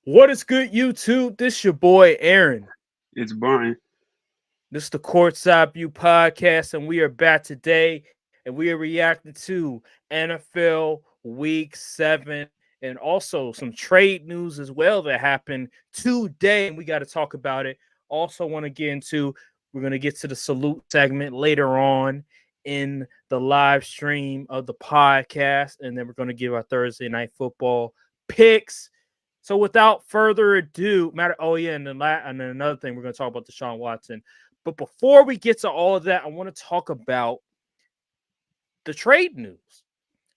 What is good, YouTube? This your boy Aaron. It's Brian. This is the Courtside View Podcast, and we are back today, and we are reacting to NFL Week 7, and also some trade news as well that happened today, and we got to talk about it. Also, want to get into we're going to get to the salute segment later on in the live stream of the podcast, and then we're going to give our Thursday night football picks. So without further ado, and then another thing, we're going to talk about Deshaun Watson. But before we get to all of that, I want to talk about the trade news.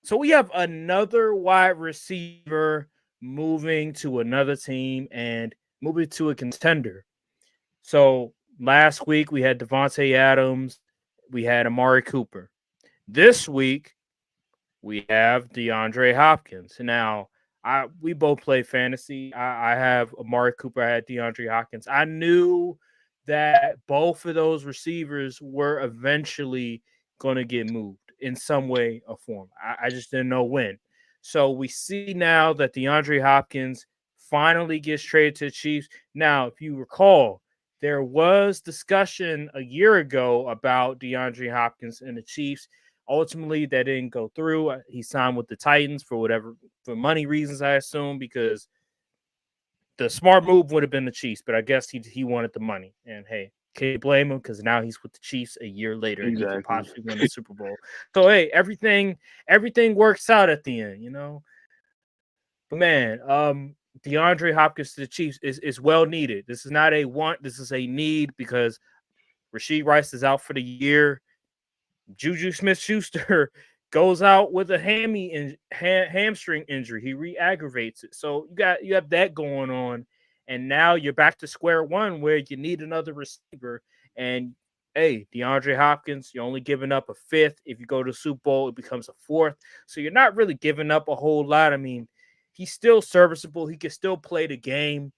So we have another wide receiver moving to another team and moving to a contender. So last week we had Devontae Adams, we had Amari Cooper. This week we have DeAndre Hopkins. Now, we both play fantasy. I have Amari Cooper. I had DeAndre Hopkins. I knew that both of those receivers were eventually going to get moved in some way or form. I just didn't know when. So we see now that DeAndre Hopkins finally gets traded to the Chiefs. Now, if you recall, there was discussion a year ago about DeAndre Hopkins and the Chiefs. Ultimately, that didn't go through. He signed with the Titans for money reasons, I assume, because the smart move would have been the Chiefs, but I guess he wanted the money. And hey, can't blame him because now he's with the Chiefs a year later and he can possibly win the Super Bowl. So hey, everything works out at the end, you know. But man, DeAndre Hopkins to the Chiefs is well needed. This is not a want, this is a need because Rashee Rice is out for the year. Juju Smith-Schuster goes out with a hamstring injury. He re-aggravates it. So you have that going on, and now you're back to square one where you need another receiver. And hey, DeAndre Hopkins, you're only giving up a fifth. If you go to the Super Bowl, it becomes a fourth. So you're not really giving up a whole lot. I mean, he's still serviceable. He can still play the game.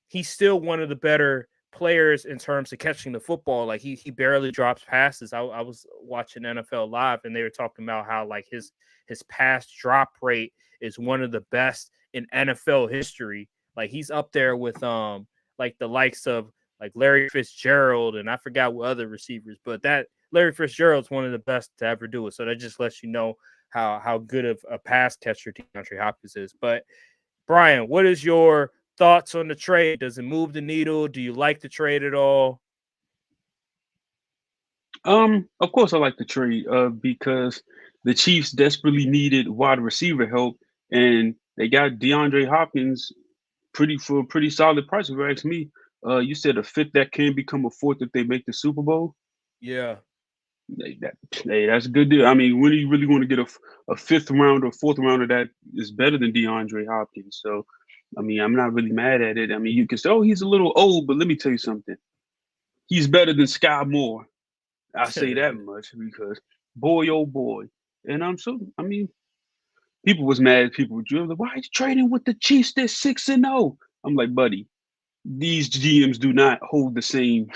He's still one of the better players in terms of catching the football. Like he barely drops passes. I was watching NFL Live and they were talking about how like his pass drop rate is one of the best in NFL history. Like he's up there with like the likes of like Larry Fitzgerald and I forgot what other receivers, but that Larry Fitzgerald's one of the best to ever do it. So that just lets you know how good of a pass catcher DeAndre Hopkins is. But Brian, what is your thoughts on the trade? Does it move the needle? Do you like the trade at all? Of course I like the trade, because the Chiefs desperately needed wide receiver help, and they got DeAndre Hopkins for a pretty solid price. If you ask me, you said a fifth that can become a fourth if they make the Super Bowl. Yeah. That's a good deal. I mean, when do you really want to get a fifth round or fourth rounder that is better than DeAndre Hopkins? So, I mean, I'm not really mad at it. I mean, you can say, oh, he's a little old, but let me tell you something. He's better than Sky Moore. I say that much because boy, oh boy. And I mean, people was mad. People were like, why are you trading with the Chiefs? They're 6-0. I'm like, buddy, these GMs do not hold the same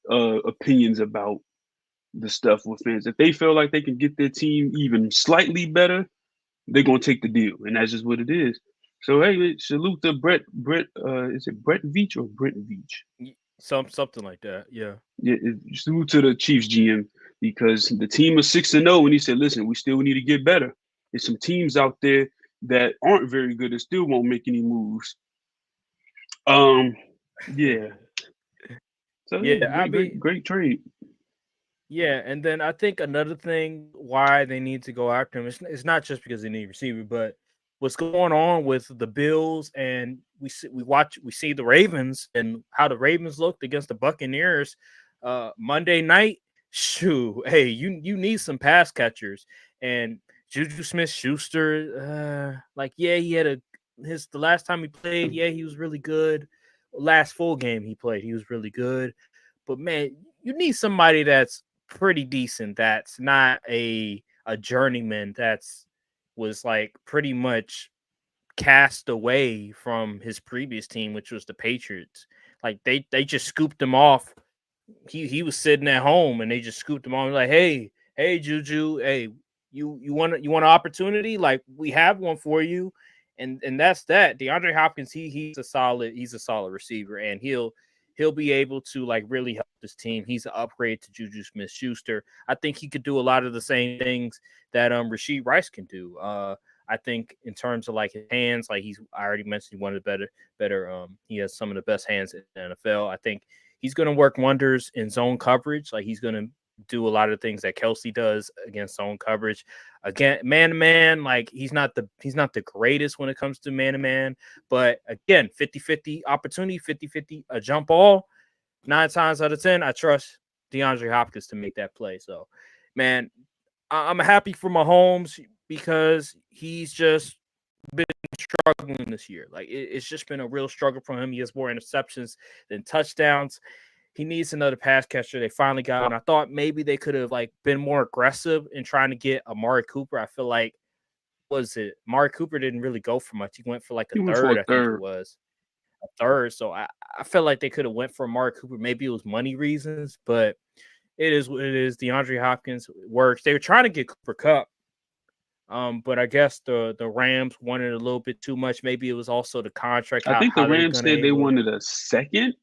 opinions about the stuff with fans. If they feel like they can get their team even slightly better, they're gonna take the deal, and that's just what it is. So hey, salute to Brett. Is it Brett Veach or Brent Veach? Something like that. Yeah. Yeah, salute to the Chiefs GM because the team is 6-0, and he said, "Listen, we still need to get better. There's some teams out there that aren't very good and still won't make any moves." Um, yeah. So Yeah, I mean, great trade. yeah, and then I think another thing why they need to go after him it's not just because they need a receiver, but what's going on with the Bills and we see the Ravens and how the Ravens looked against the Buccaneers Monday night. Shoo, hey, you need some pass catchers and Juju Smith-Schuster. Like yeah, he had the last time he played. Yeah, he was really good. Last full game he played, he was really good. But man, you need somebody that's pretty decent. That's not a journeyman. Was like pretty much cast away from his previous team, which was the Patriots. Like they just scooped him off. He was sitting at home and they just scooped him off. Like, hey Juju, hey, you want an opportunity? Like we have one for you. and that's that. DeAndre Hopkins, he's a solid receiver, and he'll be able to like really help this team. He's an upgrade to Juju Smith-Schuster. I think he could do a lot of the same things that Rashid Rice can do. I think in terms of like his hands, like I already mentioned, one of the better. He has some of the best hands in the NFL. I think he's going to work wonders in zone coverage. Like he's going to do a lot of things that Kelsey does against zone coverage. Again, man to man, like he's not the greatest when it comes to man to man, but again, 50-50 opportunity, 50-50 a jump ball. 9 times out of 10, I trust DeAndre Hopkins to make that play. So, man, I'm happy for Mahomes because he's just been struggling this year. Like it's just been a real struggle for him. He has more interceptions than touchdowns. He needs another pass catcher. They finally got one. I thought maybe they could have like been more aggressive in trying to get Amari Cooper. I feel like Amari Cooper didn't really go for much. He went for like a third, I think it was. A third. So I felt like they could have went for Amari Cooper. Maybe it was money reasons, but it is what it is. DeAndre Hopkins works. They were trying to get Cooper Kupp. But I guess the Rams wanted a little bit too much. Maybe it was also the contract. I think the Rams said they wanted a second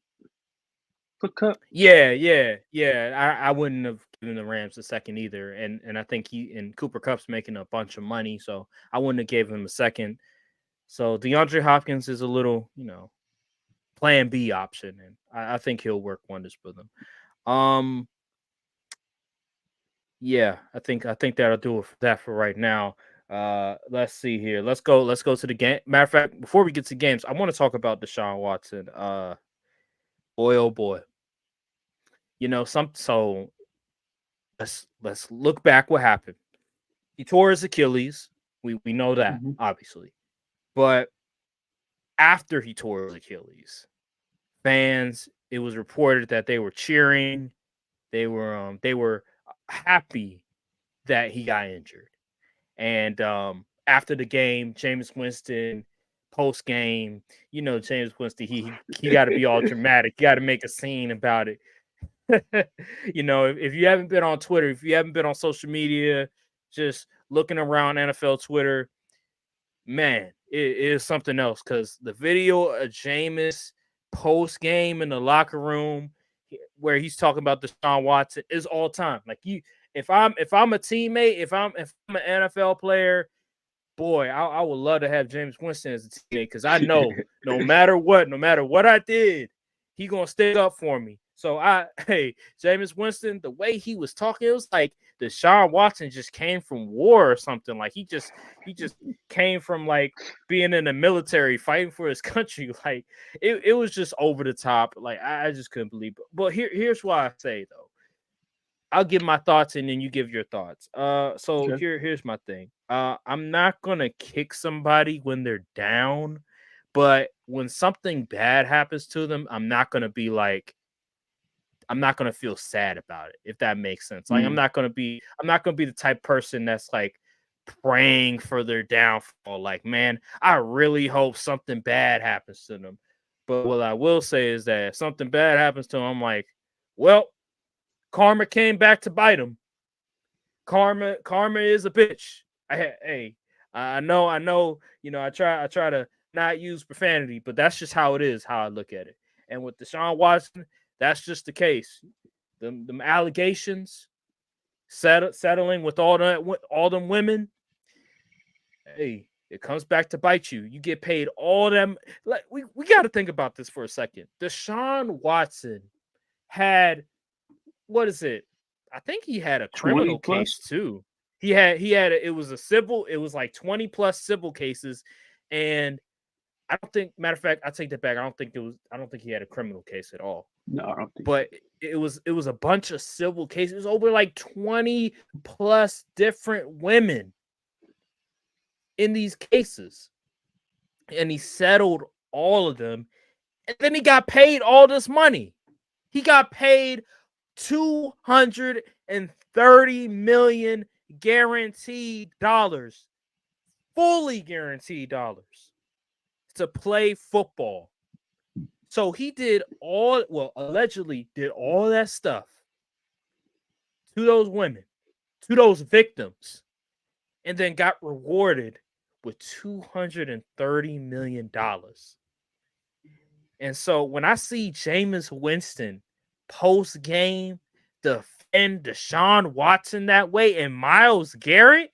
for Kupp. Yeah. I wouldn't have given the Rams a second either. And I think Cooper Kupp's making a bunch of money, so I wouldn't have gave him a second. So DeAndre Hopkins is a little, plan B option, and I think he'll work wonders for them. Yeah, I think that'll do it for that for right now. Let's see here. Let's go to the game. Matter of fact, before we get to games, I want to talk about Deshaun Watson. Boy, oh boy. So let's look back what happened. He tore his Achilles. We know that, obviously. But after he tore his Achilles, fans, it was reported that they were cheering. They were happy that he got injured. And after the game, Jameis Winston post game, Jameis Winston, he got to be all dramatic. You got to make a scene about it. If you haven't been on Twitter, if you haven't been on social media, just looking around NFL Twitter, man, it is something else, because the video of Jameis post game in the locker room where he's talking about Deshaun Watson is all time. Like if I'm a teammate, if I'm an NFL player, boy, I would love to have Jameis Winston as a teammate, because I know no matter what I did, he gonna stick up for me. So Jameis Winston, the way he was talking, it was like Deshaun Watson just came from war or something. Like he just came from like being in the military fighting for his country. Like it was just over the top. Like I just couldn't believe it. But here's why I say though. I'll give my thoughts and then you give your thoughts. Here's my thing. I'm not gonna kick somebody when they're down, but when something bad happens to them, I'm not gonna feel sad about it, if that makes sense. Like I'm not gonna be the type of person that's like praying for their downfall. Like, man, I really hope something bad happens to them. But what I will say is that if something bad happens to them, I'm like, well, karma came back to bite him. Karma is a bitch. I know. I try to not use profanity, but that's just how it is. How I look at it. And with Deshaun Watson, that's just the case. Them allegations, settling with all them women. Hey, it comes back to bite you. You get paid all them. Like we got to think about this for a second. Deshaun Watson had, what is it? I think he had a criminal case too. It was like 20 plus civil cases, and I don't think, matter of fact, I take that back. I don't think he had a criminal case at all. No, I don't think. But it was a bunch of civil cases. It was over like 20 plus different women in these cases, and he settled all of them, and then he got paid all this money. He got paid $230 million guaranteed dollars, fully guaranteed dollars, to play football. So he allegedly did all that stuff to those women, to those victims, and then got rewarded with $230 million. And so when I see Jameis Winston post game defend Deshaun Watson that way and Myles Garrett,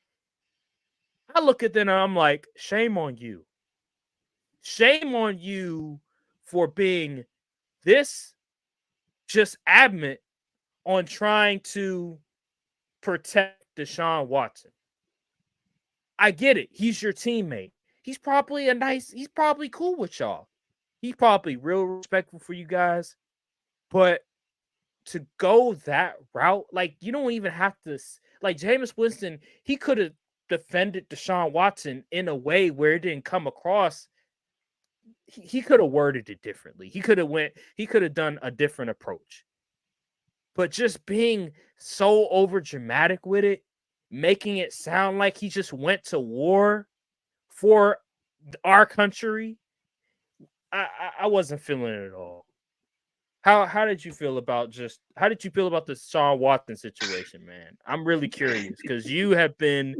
I look at them and I'm like, shame on you. Shame on you for being this just adamant on trying to protect Deshaun Watson. I get it. He's your teammate. He's probably cool with y'all. He's probably real respectful for you guys. But to go that route, like, you don't even have to, like, Jameis Winston, he could have defended Deshaun Watson in a way where it didn't come across. He could have worded it differently. He could have done a different approach. But just being so over dramatic with it, making it sound like he just went to war for our country, I wasn't feeling it at all. How did you feel about the Sean Watson situation, man? I'm really curious because you have been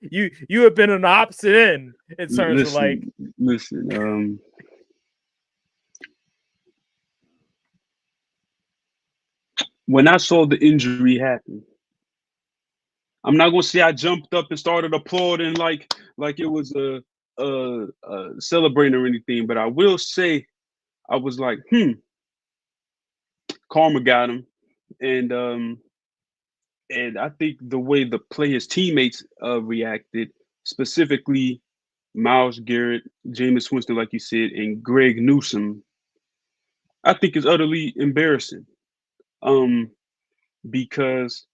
you have been on the opposite end in terms of like. Listen, when I saw the injury happen, I'm not gonna say I jumped up and started applauding like it was a celebrating or anything, but I will say I was like, karma got him, and I think the way the players' teammates reacted, specifically Myles Garrett, Jameis Winston, like you said, and Greg Newsome, I think is utterly embarrassing. Because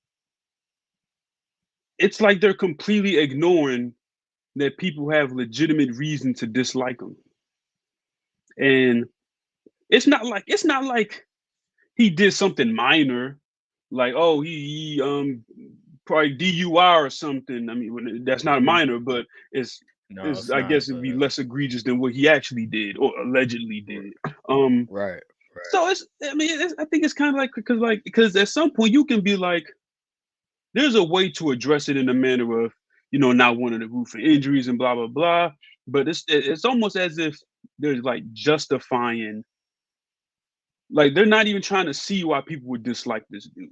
it's like they're completely ignoring that people have legitimate reason to dislike them. And it's not like he did something minor, like, oh, he probably DUI or something. I mean, that's not minor, but it's I guess it'd be less egregious than what he actually did or allegedly did. Right. So I think it's kind of like because at some point you can be like, there's a way to address it in a manner of, not wanting to root for injuries and blah blah blah. But it's almost as if they're like justifying, like they're not even trying to see why people would dislike this dude.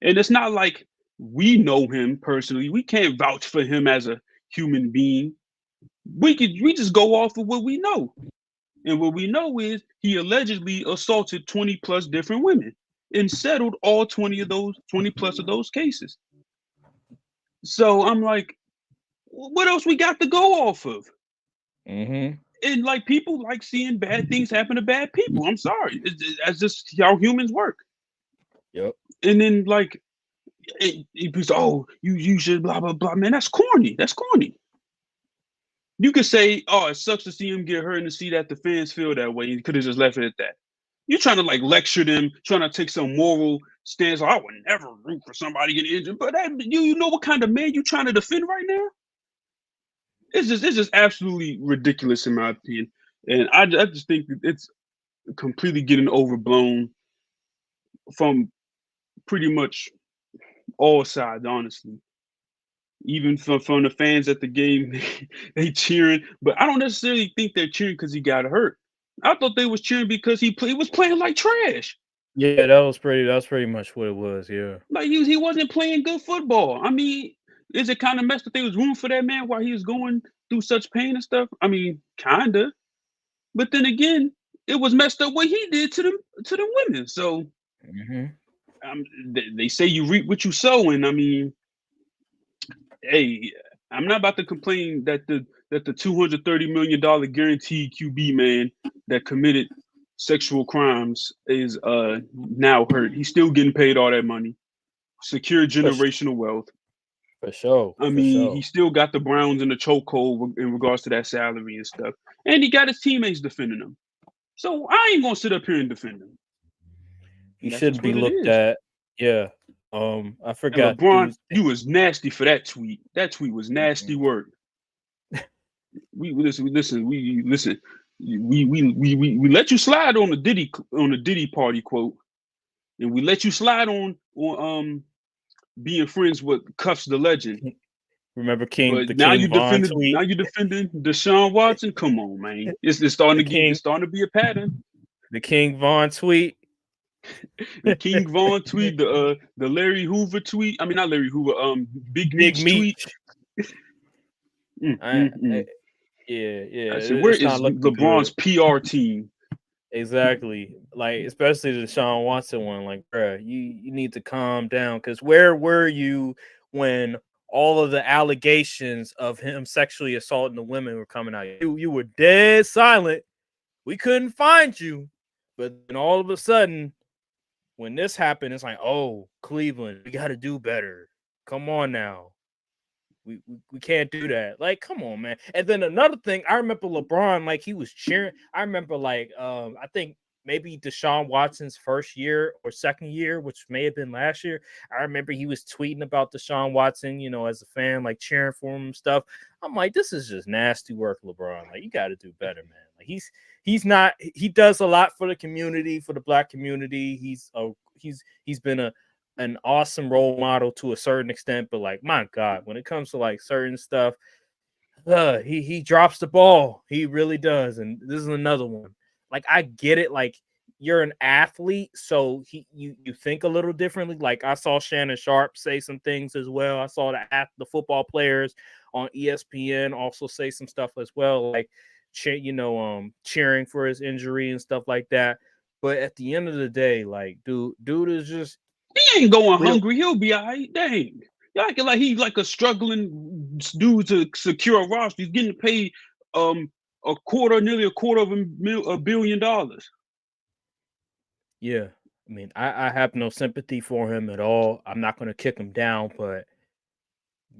And it's not like we know him personally. We can't vouch for him as a human being. We just go off of what we know. And what we know is he allegedly assaulted 20 plus different women and settled all 20 plus of those cases. So I'm like, what else we got to go off of? Mm-hmm. And like, people like seeing bad things happen to bad people. I'm sorry. That's just how humans work. Yep. And then like, people say, oh, you should blah, blah, blah. Man, that's corny. That's corny. You could say, oh, it sucks to see him get hurt and to see that the fans feel that way. You could have just left it at that. You're trying to like lecture them, trying to take some moral stance. I would never root for somebody getting injured. But you know what kind of man you trying to defend right now? It's just absolutely ridiculous in my opinion. And I just think it's completely getting overblown from pretty much all sides, honestly. Even from the fans at the game, they cheering, but I don't necessarily think they're cheering because he got hurt. I thought they was cheering because he was playing like trash. Yeah, that was pretty much what it was. Yeah, like he wasn't playing good football. I mean, is it kind of messed that they was rooting for that man while he was going through such pain and stuff? I mean, kinda, but then again, it was messed up what he did to them women. So, they say you reap what you sow, and I mean, hey, I'm not about to complain that the $230 million guaranteed QB man that committed sexual crimes is now hurt. He's still getting paid all that money, secure generational wealth. For sure. I mean, he still got the Browns in the chokehold in regards to that salary and stuff, and he got his teammates defending him. So I ain't gonna sit up here and defend him. He shouldn't be looked at. Yeah. I forgot. And LeBron, you was nasty for that tweet. That tweet was nasty work. We listen. We let you slide on the Diddy party quote, and we let you slide on being friends with Cuffs the legend. Remember But the King Von tweet? now you defending Deshaun Watson. Come on, man. It's starting The to get King it's starting to be a pattern. the King Von tweet. The King Vaughn tweet, the Larry Hoover tweet. I mean, not Larry Hoover. Big Big Meech tweet. Meech. Mm, I, mm, I mm. yeah, I yeah. said, where It's is not looking LeBron's good. PR team? Exactly. Like, especially the Deshaun Watson one. Like, bruh, you need to calm down. Because where were you when all of the allegations of him sexually assaulting the women were coming out? You were dead silent. We couldn't find you. But then all of a sudden, when this happened, it's like, oh, Cleveland, we got to do better. Come on now. We can't do that. Like, come on, man. And then another thing, I remember LeBron, like he was cheering. I remember like I think maybe Deshaun Watson's first year or second year, which may have been last year. I remember he was tweeting about Deshaun Watson, as a fan, like cheering for him and stuff. I'm like, this is just nasty work, LeBron. Like, you got to do better, man. Like he's not he does a lot for the community, for the black community. He's been an awesome role model to a certain extent, but like, my God, when it comes to like certain stuff, he drops the ball. He really does. And this is another one. Like, I get it. Like, you're an athlete, so you think a little differently. Like, I saw Shannon Sharp say some things as well. I saw the football players on ESPN also say some stuff as well, like cheering for his injury and stuff like that. But at the end of the day, like, dude is just He ain't going we don't. hungry. He'll be all right. Dang. Y'all acting like he's like a struggling dude to secure a roster. He's getting paid nearly a quarter of $1 billion. Yeah, I mean, I have no sympathy for him at all. I'm not going to kick him down, but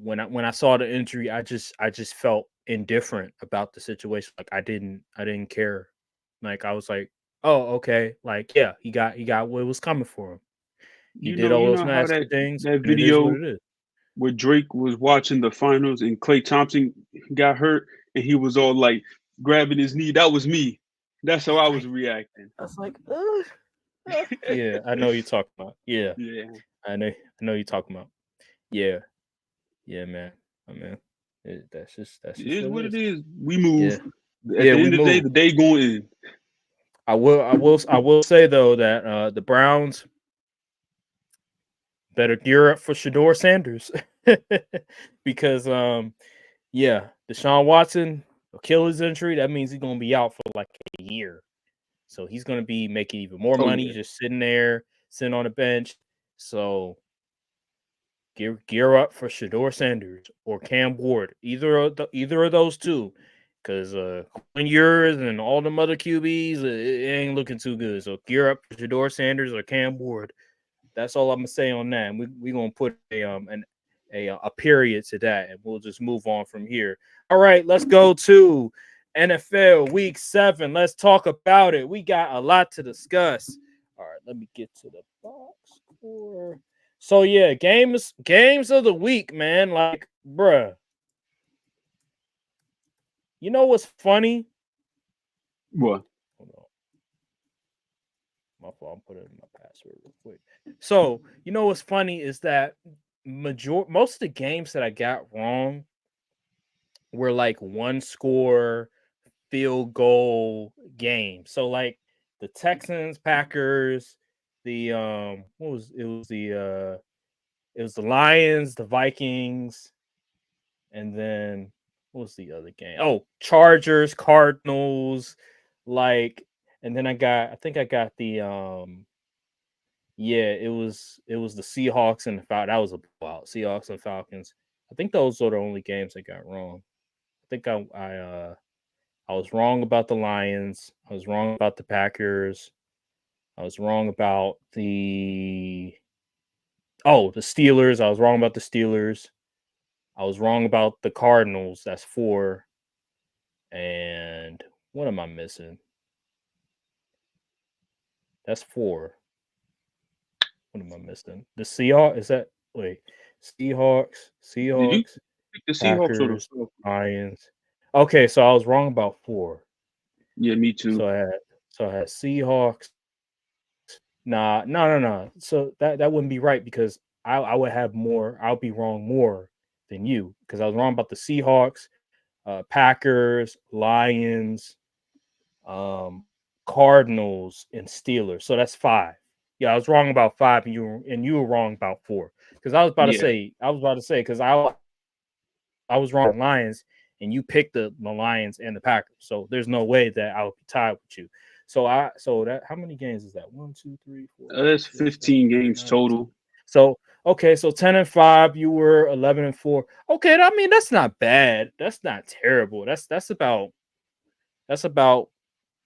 when I saw the injury, I just felt indifferent about the situation. Like, I didn't care. Like, I was like, oh, okay, like, yeah, he got what was coming for him. He did all You those know how nasty things, that and it is what video it is. where Drake was watching the finals and Klay Thompson got hurt and he was all like grabbing his knee. That was me. That's how I was reacting. I was like, yeah, I know you're talking about. Yeah, Yeah. I know you're talking about. Yeah, yeah, man. I mean, that's It just is what it what it is. is. We move. Yeah, At yeah, the we end of move. the day going in. I will say though that the Browns better gear up for Shador Sanders because yeah, Deshaun Watson Achilles injury, that means he's gonna be out for like a year. So he's gonna be making even more Oh money yeah. just sitting on the bench. So gear up for Shador Sanders or Cam Ward, either of those two, because yours and all them other QBs, it ain't looking too good. So gear up for Shador Sanders or Cam Ward. That's all I'm gonna say on that. And we gonna put a period to that, and we'll just move on from here. All right, let's go to NFL Week 7. Let's talk about it. We got a lot to discuss. All right, let me get to the box score. So yeah, games of the week, man. Like, bruh, you know what's funny? What? Hold on, my fault. I'm putting in my password real quick. So you know what's funny is that most of the games that I got wrong were like one score field goal games. So like the Texans, Packers, the what was it was the Lions, the Vikings, and then what was the other game? Oh, Chargers, Cardinals, like, and then I think I got the yeah, it was the Seahawks and the Falcons. That was a blowout. Seahawks and Falcons. I think those are the only games I got wrong. I think I was wrong about the Lions. I was wrong about the Packers. I was wrong about the Steelers. I was wrong about the Steelers. I was wrong about the Cardinals. That's 4. And what am I missing? That's 4. What am I missing? The Seahawks is that wait. Did you Seahawks, pick the Seahawks or the Packers, Falcons? Lions. Okay, so I was wrong about 4. Yeah, me too. So I had Seahawks. Nah, no. So that wouldn't be right because I would have more. I'll be wrong more than you because I was wrong about the Seahawks, Packers, Lions, um, Cardinals, and Steelers. So that's 5. Yeah, I was wrong about 5, and you were wrong about 4. Because Yeah. I was about to say, because I was wrong on Lions, and you picked the Lions and the Packers. So there's no way that I would be tied with you. So that how many games is that? 1, 2, 3, 4, 5, That's 6, 7, 15 8, games 9, 10. total. So okay, so 10-5. You were 11-4. Okay, I mean that's not bad. That's not terrible. That's about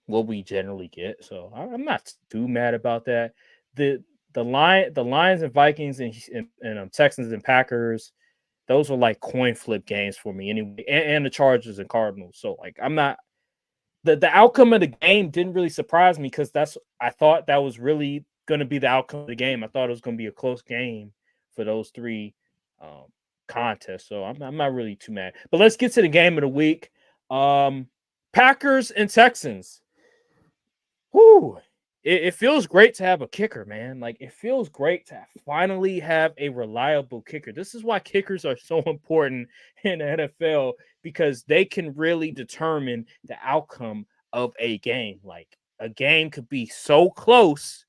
what we generally get. So I'm not too mad about that. The the Lions and Vikings and Texans and Packers, those are like coin flip games for me anyway, and the Chargers and Cardinals. So like I'm not the outcome of the game didn't really surprise me because I thought that was really going to be the outcome of the game. I thought it was going to be a close game for those 3 um, contests. So I'm not really too mad. But let's get to the game of the week. Packers and Texans. Whoo. It feels great to have a kicker, man. Like it feels great to finally have a reliable kicker. This is why kickers are so important in the NFL because they can really determine the outcome of a game. Like a game could be so close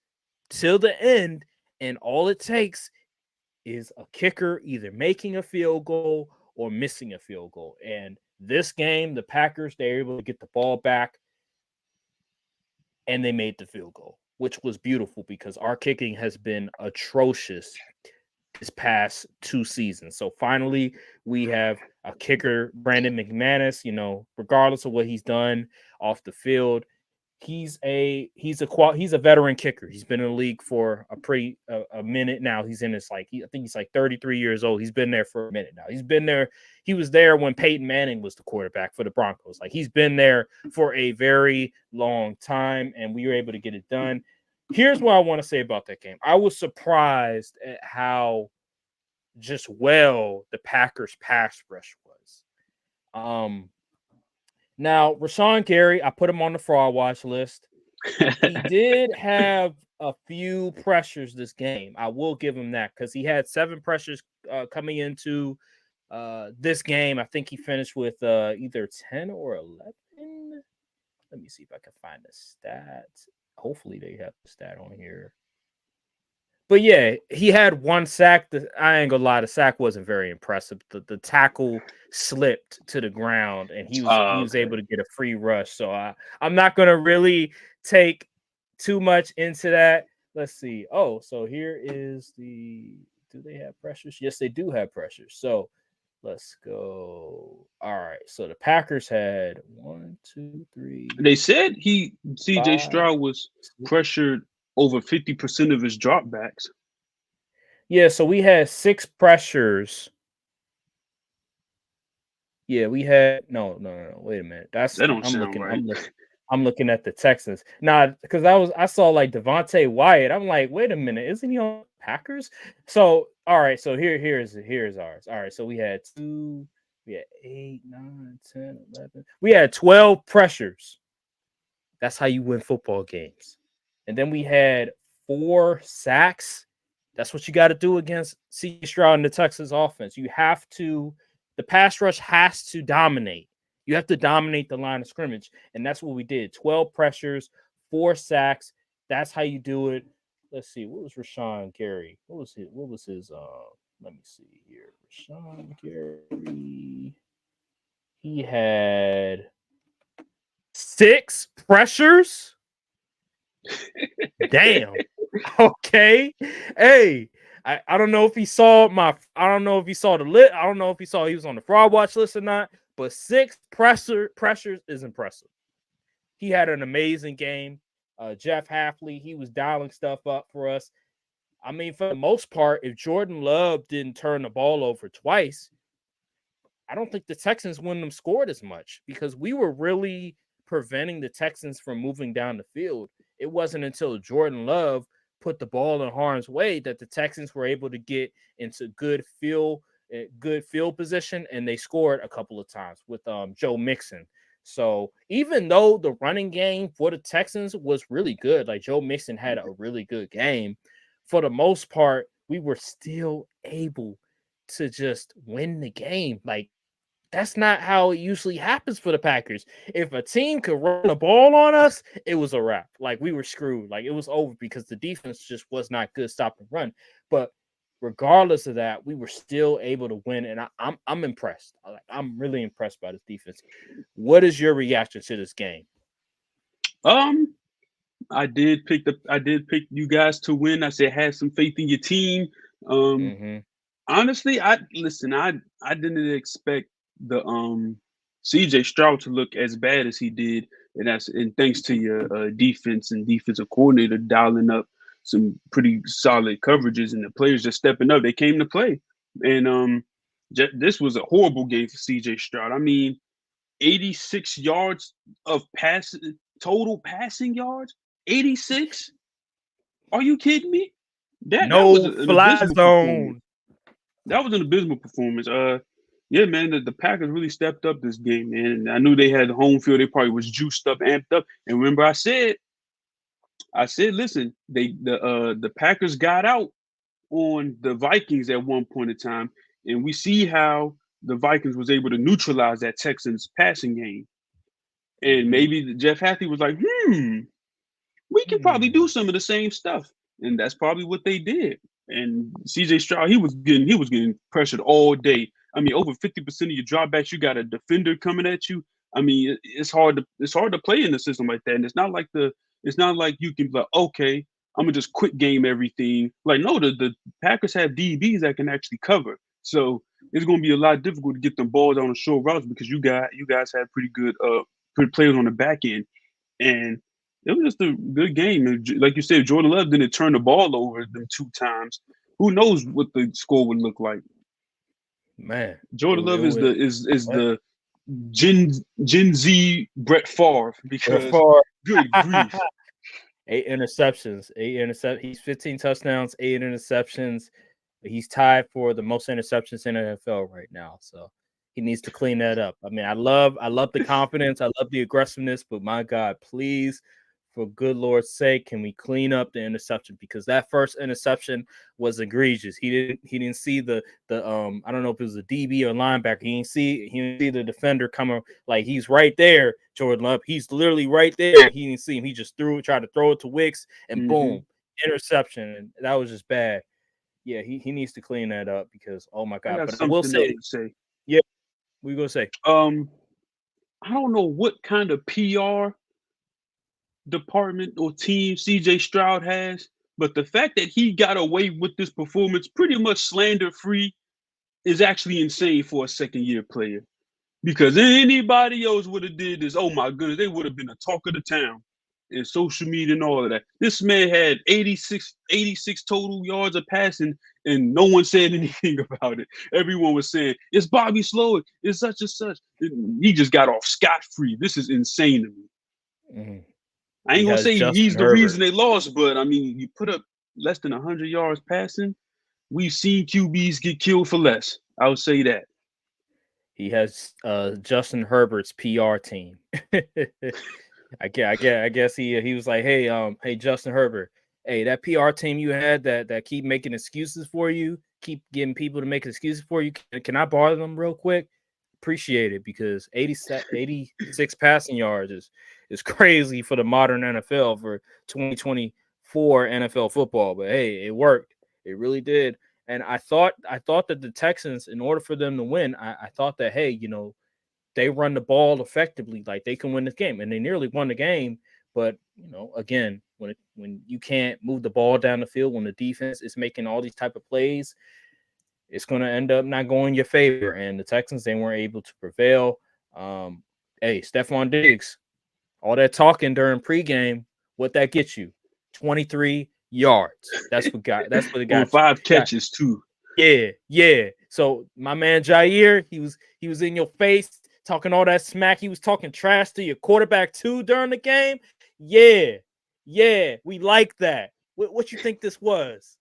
till the end, and all it takes is a kicker either making a field goal or missing a field goal. And this game, the Packers, they're able to get the ball back and they made the field goal, which was beautiful because our kicking has been atrocious this past 2 seasons. So finally, we have a kicker, Brandon McManus. Regardless of what he's done off the field, he's a veteran kicker. He's been in the league for a minute now. He's in his I think he's like 33 years old. He's been there for a minute now. He's been there. He was there when Peyton Manning was the quarterback for the Broncos. Like he's been there for a very long time, and we were able to get it done. Here's what I want to say about that game. I was surprised at how just well the Packers pass rush was. Now, Rashawn Gary, I put him on the fraud watch list. He did have a few pressures this game. I will give him that because he had 7 pressures coming into this game. I think he finished with either 10 or 11. Let me see if I can find the stats. Hopefully they have the stat on here. But yeah, he had 1 sack. I ain't gonna lie, the sack wasn't very impressive. The tackle slipped to the ground, and he was Okay. able to get a free rush. So I'm not gonna really take too much into that. Let's see. Oh, so here is the. Do they have pressures? Yes, they do have pressures. So let's go. All right. So the Packers had 1, 2, 3, They said CJ 5. Stroud was pressured over 50% of his dropbacks. Yeah, so we had 6 pressures. Yeah, we had no. Wait a minute. That don't sound right. I'm looking at the Texans. Nah, because I saw like Devontae Wyatt. I'm like, wait a minute, isn't he on Packers? So all right, so here's ours. All right, so we had 2, we had 8, 9, 10, 11. We had 12 pressures. That's how you win football games. And then we had 4 sacks. That's what you got to do against C. Stroud and the Texas offense. The pass rush has to dominate. You have to dominate the line of scrimmage. And that's what we did. 12 pressures, 4 sacks. That's how you do it. Let's see. What was Rashawn Gary? What was his let me see here. Rashawn Gary. He had 6 pressures. Damn. Okay. Hey, I don't know if he saw I don't know if he saw the lit. I don't know if he was on the fraud watch list or not, but 6 pressures is impressive. He had an amazing game. Jeff Hafley, he was dialing stuff up for us. I mean, for the most part, if Jordan Love didn't turn the ball over twice, I don't think the Texans wouldn't have scored as much because we were really preventing the Texans from moving down the field. It wasn't until Jordan Love put the ball in harm's way that the Texans were able to get into good field position, and they scored a couple of times with Joe Mixon. So even though the running game for the Texans was really good, like Joe Mixon had a really good game, for the most part, we were still able to just win the game. Like, that's not how it usually happens for the Packers. If a team could run the ball on us, it was a wrap. Like, we were screwed. Like, it was over because the defense just was not good stop and run. But regardless of that, we were still able to win, and I'm impressed. I'm really impressed by this defense. What is your reaction to this game? Um, I did pick you guys to win. I said have some faith in your team. Um, Mm-hmm. Honestly, I didn't expect the CJ Stroud to look as bad as he did, and thanks to your defense and defensive coordinator dialing up some pretty solid coverages and the players just stepping up. They came to play, and this was a horrible game for CJ Stroud. I mean, 86 yards of total passing yards. 86? Are you kidding me? That was No an fly abysmal performance. zone. That was an abysmal performance. Yeah, man, the Packers really stepped up this game, man. And I knew they had the home field. They probably was juiced up, amped up. And remember, I said, listen, the Packers got out on the Vikings at one point in time, and we see how the Vikings was able to neutralize that Texans passing game. And Mm-hmm. maybe Jeff Hattie was like, we can probably do some of the same stuff, and that's probably what they did. And CJ Stroud, he was getting pressured all day. I mean, over 50% of your dropbacks, you got a defender coming at you. I mean, it's hard to play in the system like that. And it's not like you can be like, okay, I'm gonna just quick game everything. Like, no, the Packers have DBs that can actually cover. So it's gonna be a lot difficult to get them balls on the short routes because you guys have pretty good players on the back end. And it was just a good game. And like you said, Jordan Love didn't turn the ball over them 2 times. Who knows what the score would look like? Man, Jordan it Love is was the Gen Z Brett Favre because far. good grief. 8 interceptions. He's 15 touchdowns, 8 interceptions. He's tied for the most interceptions in the NFL right now. So he needs to clean that up. I mean, I love the confidence, I love the aggressiveness, but my God, please, for good Lord's sake, can we clean up the interception? Because that first interception was egregious. He didn't see the I don't know if it was a DB or linebacker. He didn't see the defender coming, like he's right there, Jordan Love. He's literally right there. He didn't see him. He just tried to throw it to Wicks, and Mm-hmm. boom, interception. And that was just bad. Yeah, he needs to clean that up because, oh my I God. got But I will something else say, to say. yeah, what you gonna say? Um, I don't know what kind of PR department or team CJ Stroud has, but the fact that he got away with this performance pretty much slander free is actually insane for a second year player. Because anybody else would have did this, oh my goodness, they would have been the talk of the town and social media and all of that. This man had 86 total yards of passing, and no one said anything about it. Everyone was saying, it's Bobby Slowick, it's such and such. He just got off scot-free. This is insane to me. Mhm. I He ain't gonna has say he's Justin the Herbert. reason they lost, but I mean, you put up less than 100 yards passing. We've seen QBs get killed for less. I would say that. He has Justin Herbert's PR team. I guess he was like, hey Justin Herbert, hey, that PR team you had that keep making excuses for you, keep getting people to make excuses for you. Can I borrow them real quick? Appreciate it, because 86 passing yards is crazy for the modern NFL for 2024 NFL football. But hey, it worked. It really did. And I thought that the Texans, in order for them to win, I thought that, hey, they run the ball effectively, like they can win this game, and they nearly won the game. But again, when you can't move the ball down the field, when the defense is making all these type of plays, it's going to end up not going your favor. And the Texans, they weren't able to prevail. Hey, Stephon Diggs, all that talking during pregame, what that gets you? 23 yards. That's what it On got you. 5 catches too. Yeah. So my man Jair, he was in your face talking all that smack. He was talking trash to your quarterback too during the game. Yeah, we like that. What you think this was?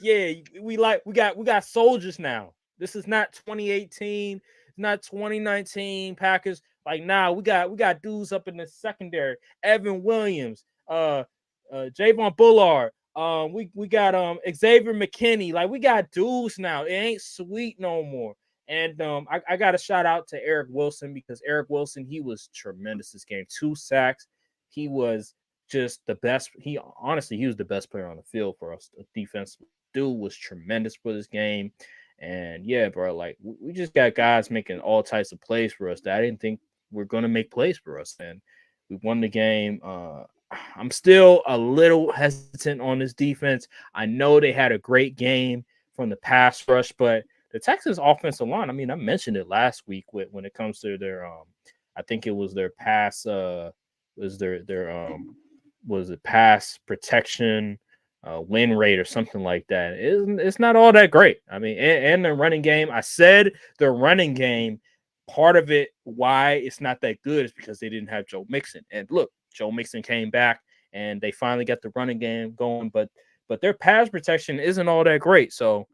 Yeah, we got soldiers now. This is not 2018, it's not 2019 Packers. Like, nah, we got dudes up in the secondary. Evan Williams, Javon Bullard, We got Xavier McKinney. Like we got dudes now. It ain't sweet no more. And I got a shout out to Eric Wilson because Eric Wilson, he was tremendous this game. 2 sacks. He was just the best. He honestly, he was the best player on the field for us. The defense dude was tremendous for this game. And yeah, bro, like we just got guys making all types of plays for us that I didn't think were gonna make plays for us. And we won the game. I'm still a little hesitant on this defense. I know they had a great game from the pass rush, but the Texans offensive line, I mean, I mentioned it last week when it comes to their I think it was their pass was their was it pass protection win rate or something like that. It's not all that great. I mean, and the running game, I said the running game, part of it why it's not that good is because they didn't have Joe Mixon. And look, Joe Mixon came back and they finally got the running game going, but their pass protection isn't all that great. So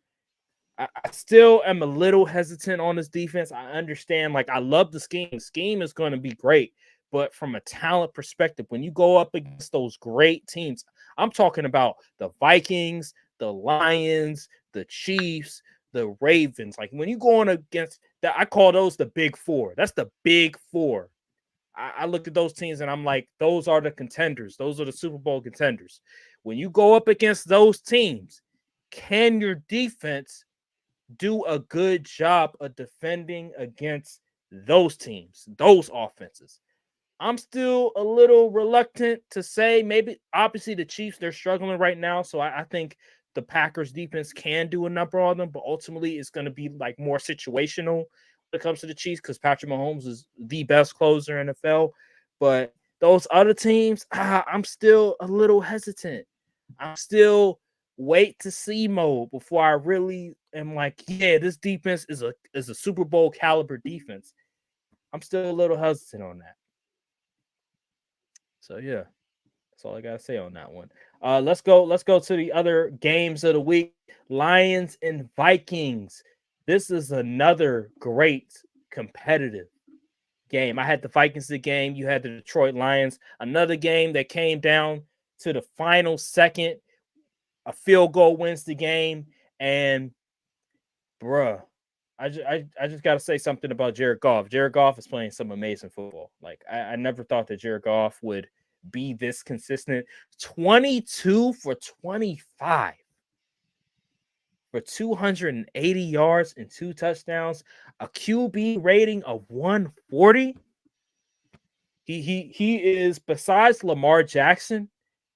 I still am a little hesitant on this defense. I understand, like, I love the scheme. The scheme is going to be great, but from a talent perspective, when you go up against those great teams, I'm talking about the Vikings, the Lions, the Chiefs, the Ravens. Like when you go on against that, I call those the big four. That's the big four. I look at those teams and I'm like, those are the contenders. Those are the Super Bowl contenders. When you go up against those teams, can your defense do a good job of defending against those teams, those offenses? I'm still a little reluctant to say. Maybe, obviously, the Chiefs, they're struggling right now. So I think the Packers defense can do a number on them, but ultimately it's going to be like more situational when it comes to the Chiefs because Patrick Mahomes is the best closer in the NFL. But those other teams, I'm still a little hesitant. I'm still wait to see mode before I really am like, yeah, this defense is a Super Bowl caliber defense. I'm still a little hesitant on that. So yeah, that's all I gotta say on that one. Let's go to the other games of the week. Lions and Vikings. This is another great competitive game. I had the Vikings the game. You had the Detroit Lions. Another game that came down to the final second. A field goal wins the game. And bruh, I just got to say something about Jared Goff. Jared Goff is playing some amazing football. Like, I never thought that Jared Goff would be this consistent. 22 for 25 for 280 yards and 2 touchdowns, a QB rating of 140. He is, besides Lamar Jackson,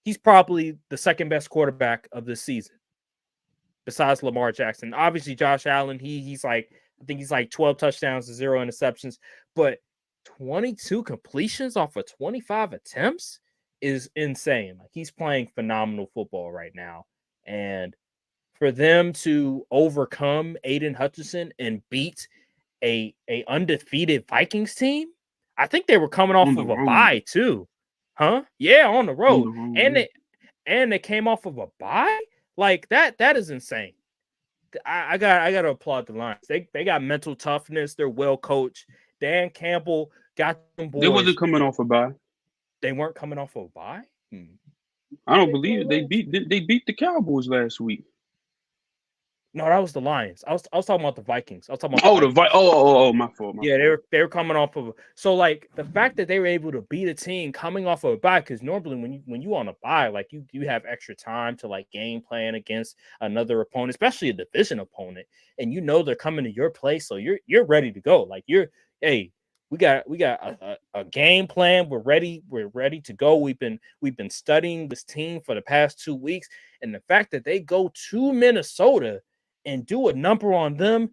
he's probably the second best quarterback of this season. Besides Lamar Jackson. Obviously, Josh Allen, he's like, I think he's like 12 touchdowns and 0 interceptions, but 22 completions off of 25 attempts is insane. Like, he's playing phenomenal football right now. And for them to overcome Aiden Hutchinson and beat a undefeated Vikings team, I think they were coming off On the of a road. bye too. Huh? Yeah, on the On road. the road, And yeah. they came off of a bye? Like that is insane. I gotta applaud the Lions. They got mental toughness. They're well coached. Dan Campbell got them They wasn't boys. coming off a bye. They weren't coming off of a bye. I don't They believe it. was. They beat the Cowboys last week. No, that was the Lions. I was talking about the Vikings. I was talking about the Oh, Vikings. my fault, my Yeah, fault. they were coming off of, so like the fact that they were able to beat a team coming off of a bye, because normally when you on a bye, like you have extra time to like game plan against another opponent, especially a division opponent, and you know they're coming to your place, so you're ready to go. Like hey, we got a game plan. We're ready to go. We've been studying this team for the past 2 weeks, and the fact that they go to Minnesota and do a number on them.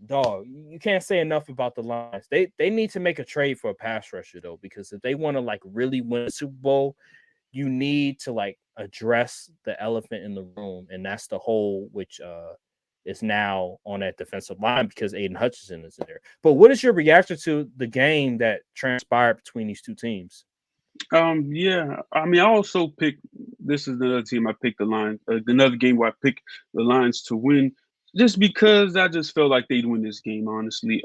Dog, you can't say enough about the Lions. They need to make a trade for a pass rusher though, because if they want to like really win a Super Bowl, you need to like address the elephant in the room, and that's the hole which is now on that defensive line because Aiden Hutchinson is in there. But what is your reaction to the game that transpired between these two teams? Yeah. I mean, I also picked. This is another team I picked the Lions. Another game where I picked the Lions to win, just because I just felt like they'd win this game, honestly.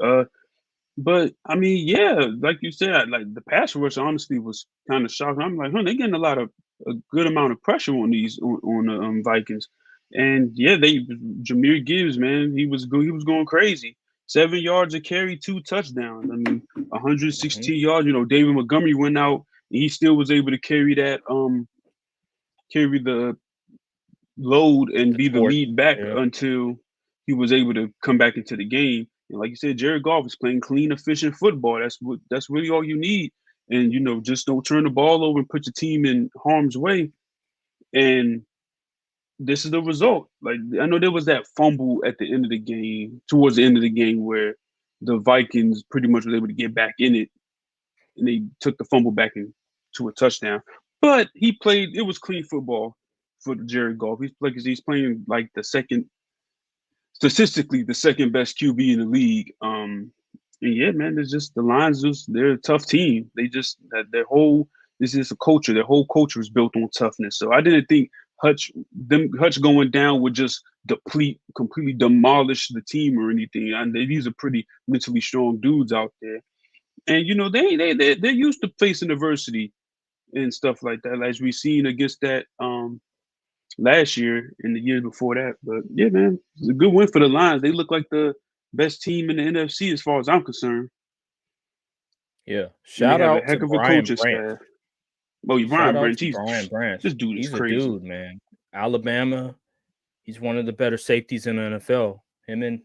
But I mean, yeah, like you said, like the pass rush honestly was kind of shocking. I'm like, huh, they getting a lot of a good amount of pressure on the Vikings. And yeah, Jahmyr Gibbs, man, he was good. He was going crazy. 7 yards a carry, 2 touchdowns. I mean, Mhm. 116 yards. You know, David Montgomery went out, and he still was able to carry the load and The be the torch. lead back Yeah. until he was able to come back into the game. And like you said, Jared Goff is playing clean, efficient football. That's really all you need. And you know, just don't turn the ball over and put your team in harm's way. And this is the result. Like I know there was that fumble at the end of the game, towards the end of the game, where the Vikings pretty much was able to get back in it, and they took the fumble back into a touchdown. But he played. It was clean football for Jared Goff. He's playing like statistically the second best QB in the league. And yeah, man, there's just the Lions. They're a tough team. They just that their whole this is a culture. Their whole culture is built on toughness. So I didn't think Hutch going down would just completely demolish the team or anything. And these are pretty mentally strong dudes out there. And you know they're used to facing adversity and stuff like that, as we've seen against that last year and the year before that. But yeah, man, it's a good win for the Lions. They look like the best team in the NFC as far as I'm concerned, Yeah. and they Shout have a out to heck of a Brian coaching Branch. staff. Well, Shout Brian out Branch, to Brian Branch. this dude is He's a crazy. dude, man. Alabama. He's one of the better safeties in the NFL. Him and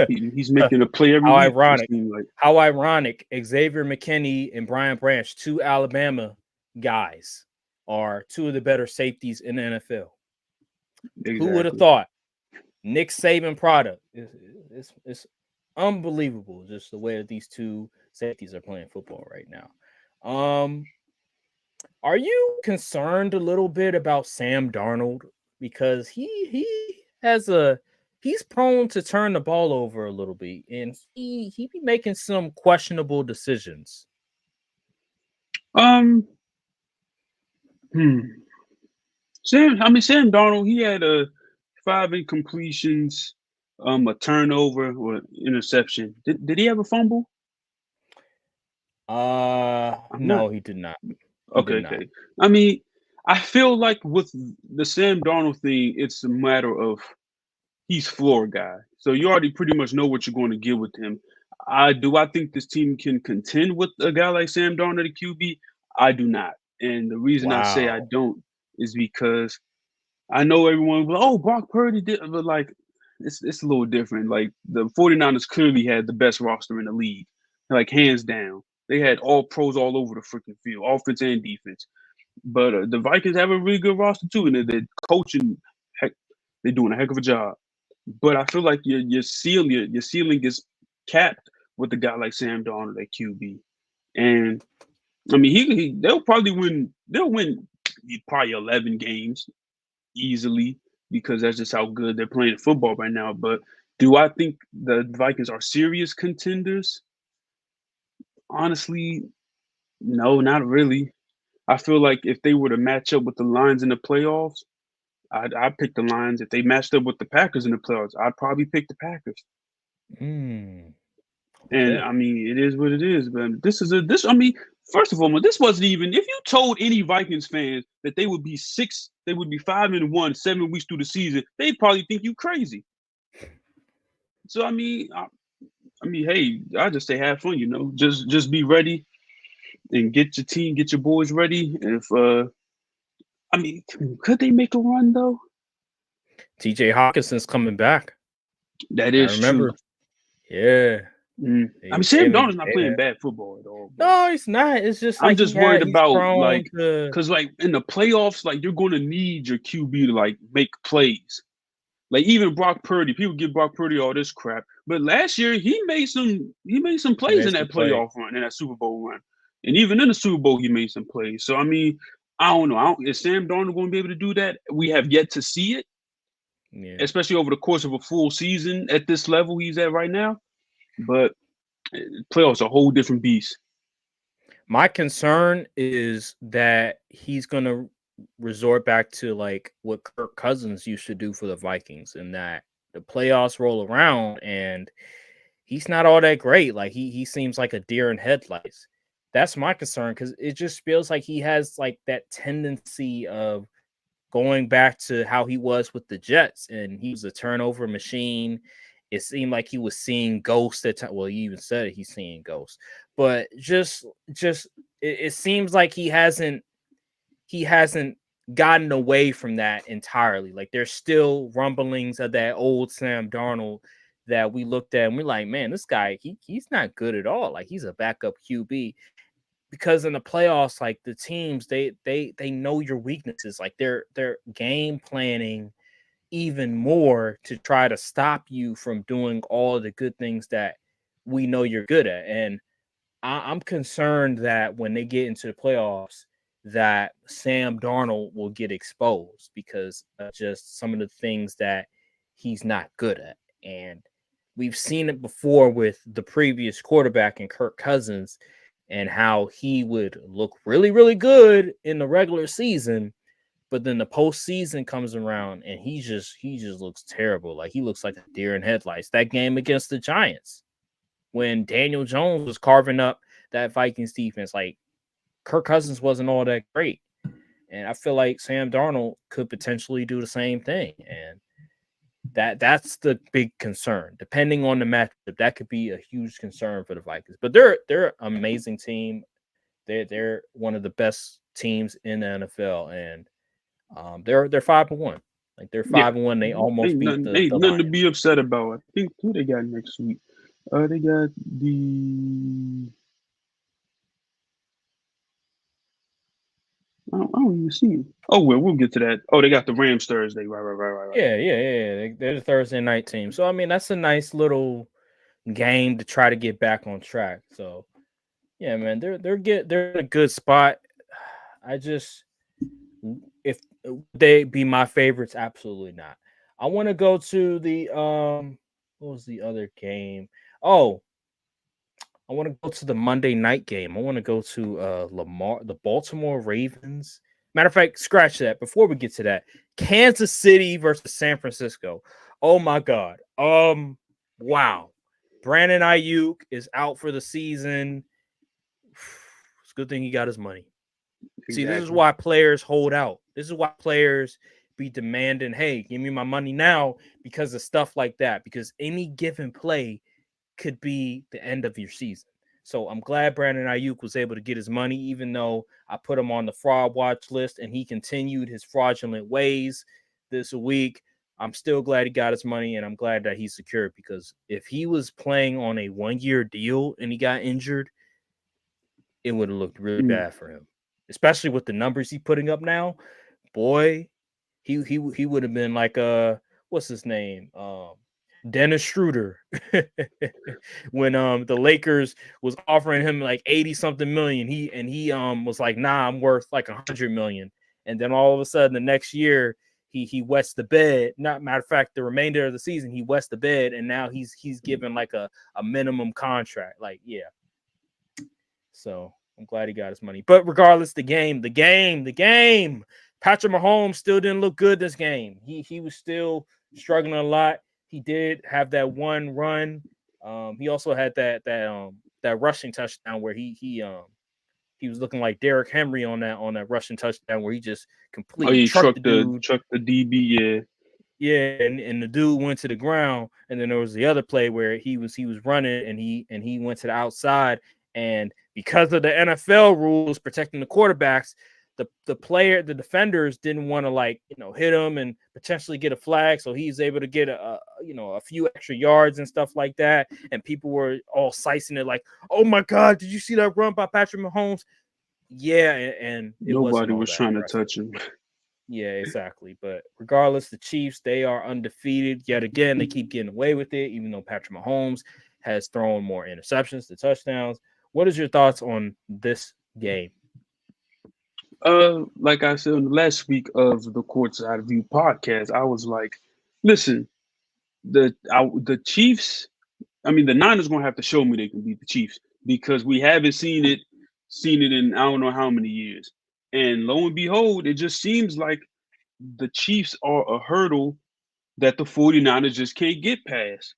He's making a play every how week. It ironic. seems like How ironic. Xavier McKinney and Brian Branch, two Alabama guys, are two of the better safeties in the NFL. Who would have exactly. thought? Nick Saban product. It's unbelievable just the way that these two safeties are playing football right now. Are you concerned a little bit about Sam Darnold because he's prone to turn the ball over a little bit and he be making some questionable decisions. Um, hmm. Sam Darnold, he had a 5 incompletions, a turnover or interception. Did he have a fumble? I'm not No, he did not. He did okay. not. Okay. I mean, I feel like with the Sam Darnold thing, it's a matter of he's floor guy. So you already pretty much know what you're going to get with him. I think this team can contend with a guy like Sam Darnold at QB. I do not. And the reason I say I Wow. don't is because I know everyone will, oh, Brock Purdy did, but like it's a little different. Like the 49ers clearly had the best roster in the league, like hands down. They had all pros all over the freaking field, offense and defense. But the Vikings have a really good roster too, and they're coaching. Heck, they're doing a heck of a job. But I feel like your ceiling is capped with a guy like Sam Darnold at QB. And I mean, they'll probably win. They'll win probably 11 games easily because that's just how good they're playing football right now. But do I think the Vikings are serious contenders? Honestly, no, not really. I feel like if they were to match up with the Lions in the playoffs, I'd pick the Lions. If they matched up with the Packers in the playoffs, I'd probably pick the Packers. Mm, And okay. I mean, it is what it is. But this. I mean, first of all, this wasn't even. If you told any Vikings fans that they would be 5-1, 7 weeks through the season, they'd probably think you crazy. So I mean, hey, I just say have fun. Just be ready and get your team, get your boys ready. If I mean, could they make a run though? TJ Hawkinson's coming back. That I is true. remember. Yeah. I mean, They Sam haven't, Darnold's not playing bad football at all, but no, it's not. It's just I'm like just worried he's about prone like, to. cause like in the playoffs, like you're going to need your QB to like make plays. Like even Brock Purdy, people give Brock Purdy all this crap, but last year he made some He plays in makes the that play. playoff run, in that Super Bowl run, and even in the Super Bowl he made some plays. So I mean, I don't know. Is Sam Darnold going to be able to do that? We have yet to see it, Yeah. especially over the course of a full season at this level he's at right now. But playoffs are a whole different beast. My concern is that he's going to resort back to like what Kirk Cousins used to do for the Vikings, and that the playoffs roll around and he's not all that great. Like he seems like a deer in headlights. that's my concern because it just feels like he has like that tendency of going back to how he was with the Jets, and he was a turnover machine. It seemed like he was seeing ghosts at time. Well, he even said it, he's seeing ghosts, but just it seems like he hasn't gotten away from that entirely. Like there's still rumblings of that old Sam Darnold that we looked at and we're like, man, this guy he's not good at all. Like he's a backup QB because in the playoffs, like the teams they know your weaknesses. Like they're game planning even more to try to stop you from doing all of the good things that we know you're good at. And I'm concerned that when they get into the playoffs, that Sam Darnold will get exposed because of just some of the things that he's not good at. And we've seen it before with the previous quarterback in Kirk Cousins and how he would look really, really good in the regular season, but then the postseason comes around and he just looks terrible. Like he looks like a deer in headlights. That game against the Giants, when Daniel Jones was carving up that Vikings defense, like Kirk Cousins wasn't all that great. And I feel like Sam Darnold could potentially do the same thing. And that's the big concern. Depending on the matchup, that could be a huge concern for the Vikings. But they're an amazing team. They're one of the best teams in the NFL, and they're 5-1. Like they're Yeah, 5-1. They almost beat ain't the nothing to Lions. be upset about. I think who they got next week. They got the I don't even see it. Oh well, we'll get to that. Oh, they got the Rams Thursday. Right. Yeah. They're the Thursday night team. So I mean, that's a nice little game to try to get back on track. So yeah, man, they're in a good spot. I just if they be my favorites, absolutely not. I want to go to the what was the other game? Oh, I want to go to the Monday night game. I want to go to the Baltimore Ravens. Matter of fact, scratch that. Before we get to that, Kansas City versus San Francisco. Oh my God. Wow. Brandon Ayuk is out for the season. It's a good thing he got his money. See, this is Exactly. why players hold out. This is why players be demanding, hey, give me my money now because of stuff like that. Because any given play could be the end of your season. So I'm glad Brandon Ayuk was able to get his money, even though I put him on the fraud watch list and he continued his fraudulent ways this week. I'm still glad he got his money and I'm glad that he's secured because if he was playing on a 1-year deal and he got injured, it would have looked really Mm. bad for him, especially with the numbers he's putting up now. Boy, he would have been like what's his name? Dennis Schroeder when the Lakers was offering him like 80 something million. He was like, nah, I'm worth like 100 million. And then all of a sudden the next year he wets the bed. Not matter of fact, the remainder of the season he wets the bed, and now he's given like a minimum contract. Like, yeah. So I'm glad he got his money. But regardless, the game. Patrick Mahomes still didn't look good this game. He was still struggling a lot. He did have that one run. He also had that rushing touchdown where he was looking like Derrick Henry on that rushing touchdown where he just Oh, completely he trucked the dude. trucked the DB. Yeah. Yeah, and the dude went to the ground, and then there was the other play where he was running and he went to the outside, and because of the NFL rules protecting the quarterbacks, the defenders didn't want to like hit him and potentially get a flag, so he's able to get a few extra yards and stuff like that, and people were all sicing it like, oh my God, did you see that run by Patrick Mahomes? Yeah, and it wasn't Nobody all was that trying to impressive. touch him. Yeah, exactly. But regardless, the Chiefs, they are undefeated. Yet again, they keep getting away with it, even though Patrick Mahomes has thrown more interceptions to touchdowns. What is your thoughts on this game? Like I said on the last week of the Courtside View Podcast, I was like, listen, the Chiefs. I mean, the Niners gonna have to show me they can beat the Chiefs because we haven't seen it in I don't know how many years. And lo and behold, it just seems like the Chiefs are a hurdle that the 49ers just can't get past.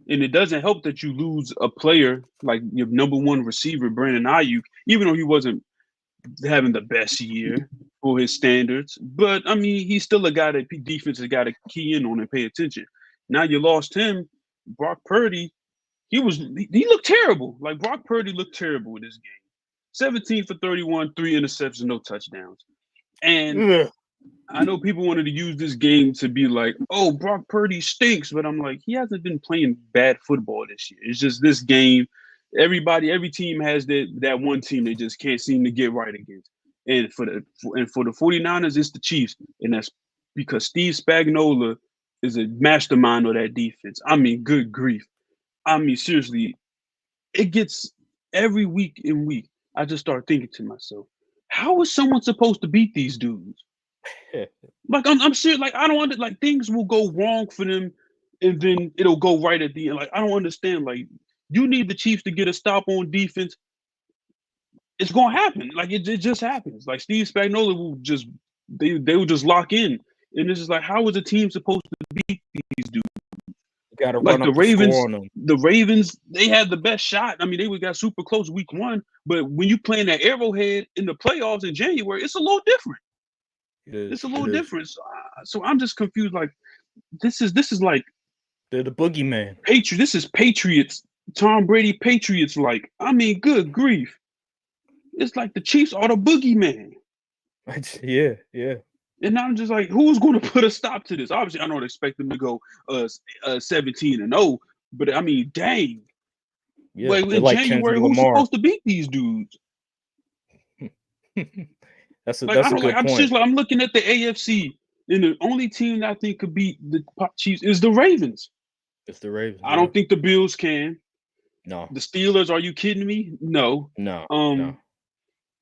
And it doesn't help that you lose a player like your number one receiver, Brandon Ayuk, even though he wasn't having the best year for his standards. But I mean, he's still a guy that defense has got to key in on and pay attention. Now you lost him, Brock Purdy. He looked terrible. Like Brock Purdy looked terrible in this game. 17 for 31, 3 interceptions, no touchdowns. And Ugh. I know people wanted to use this game to be like, oh, Brock Purdy stinks, but I'm like, he hasn't been playing bad football this year. It's just this game. Every team has that one team they just can't seem to get right against. And for the 49ers, it's the Chiefs. And that's because Steve Spagnuolo is a mastermind of that defense. I mean, good grief. I mean, seriously, it gets every week and week. I just start thinking to myself, how is someone supposed to beat these dudes? Like I'm serious. Like I don't like things will go wrong for them, and then it'll go right at the end. Like I don't understand. Like you need the Chiefs to get a stop on defense. It's gonna happen. Like it just happens. Like Steve Spagnuolo will just they will just lock in, and it's just like how is a team supposed to beat these dudes? You got to Like run up the score on them. The Ravens, they had the best shot. I mean, they got super close week 1, but when you playing that Arrowhead in the playoffs in January, it's a little different. It's a little different. So I'm just confused. Like this is like they're the boogeyman. This is Patriots. Tom Brady Patriots. Like I mean, good grief. It's like the Chiefs are the boogeyman. Yeah. And I'm just like, who's going to put a stop to this? Obviously, I don't expect them to go 17-0, but I mean, dang. Yeah, like in January, who's supposed to beat these dudes? That's a good point. I'm looking at the AFC, and the only team that I think could beat the Chiefs is the Ravens. It's the Ravens. I don't think the Bills can. No. The Steelers, are you kidding me? No. No.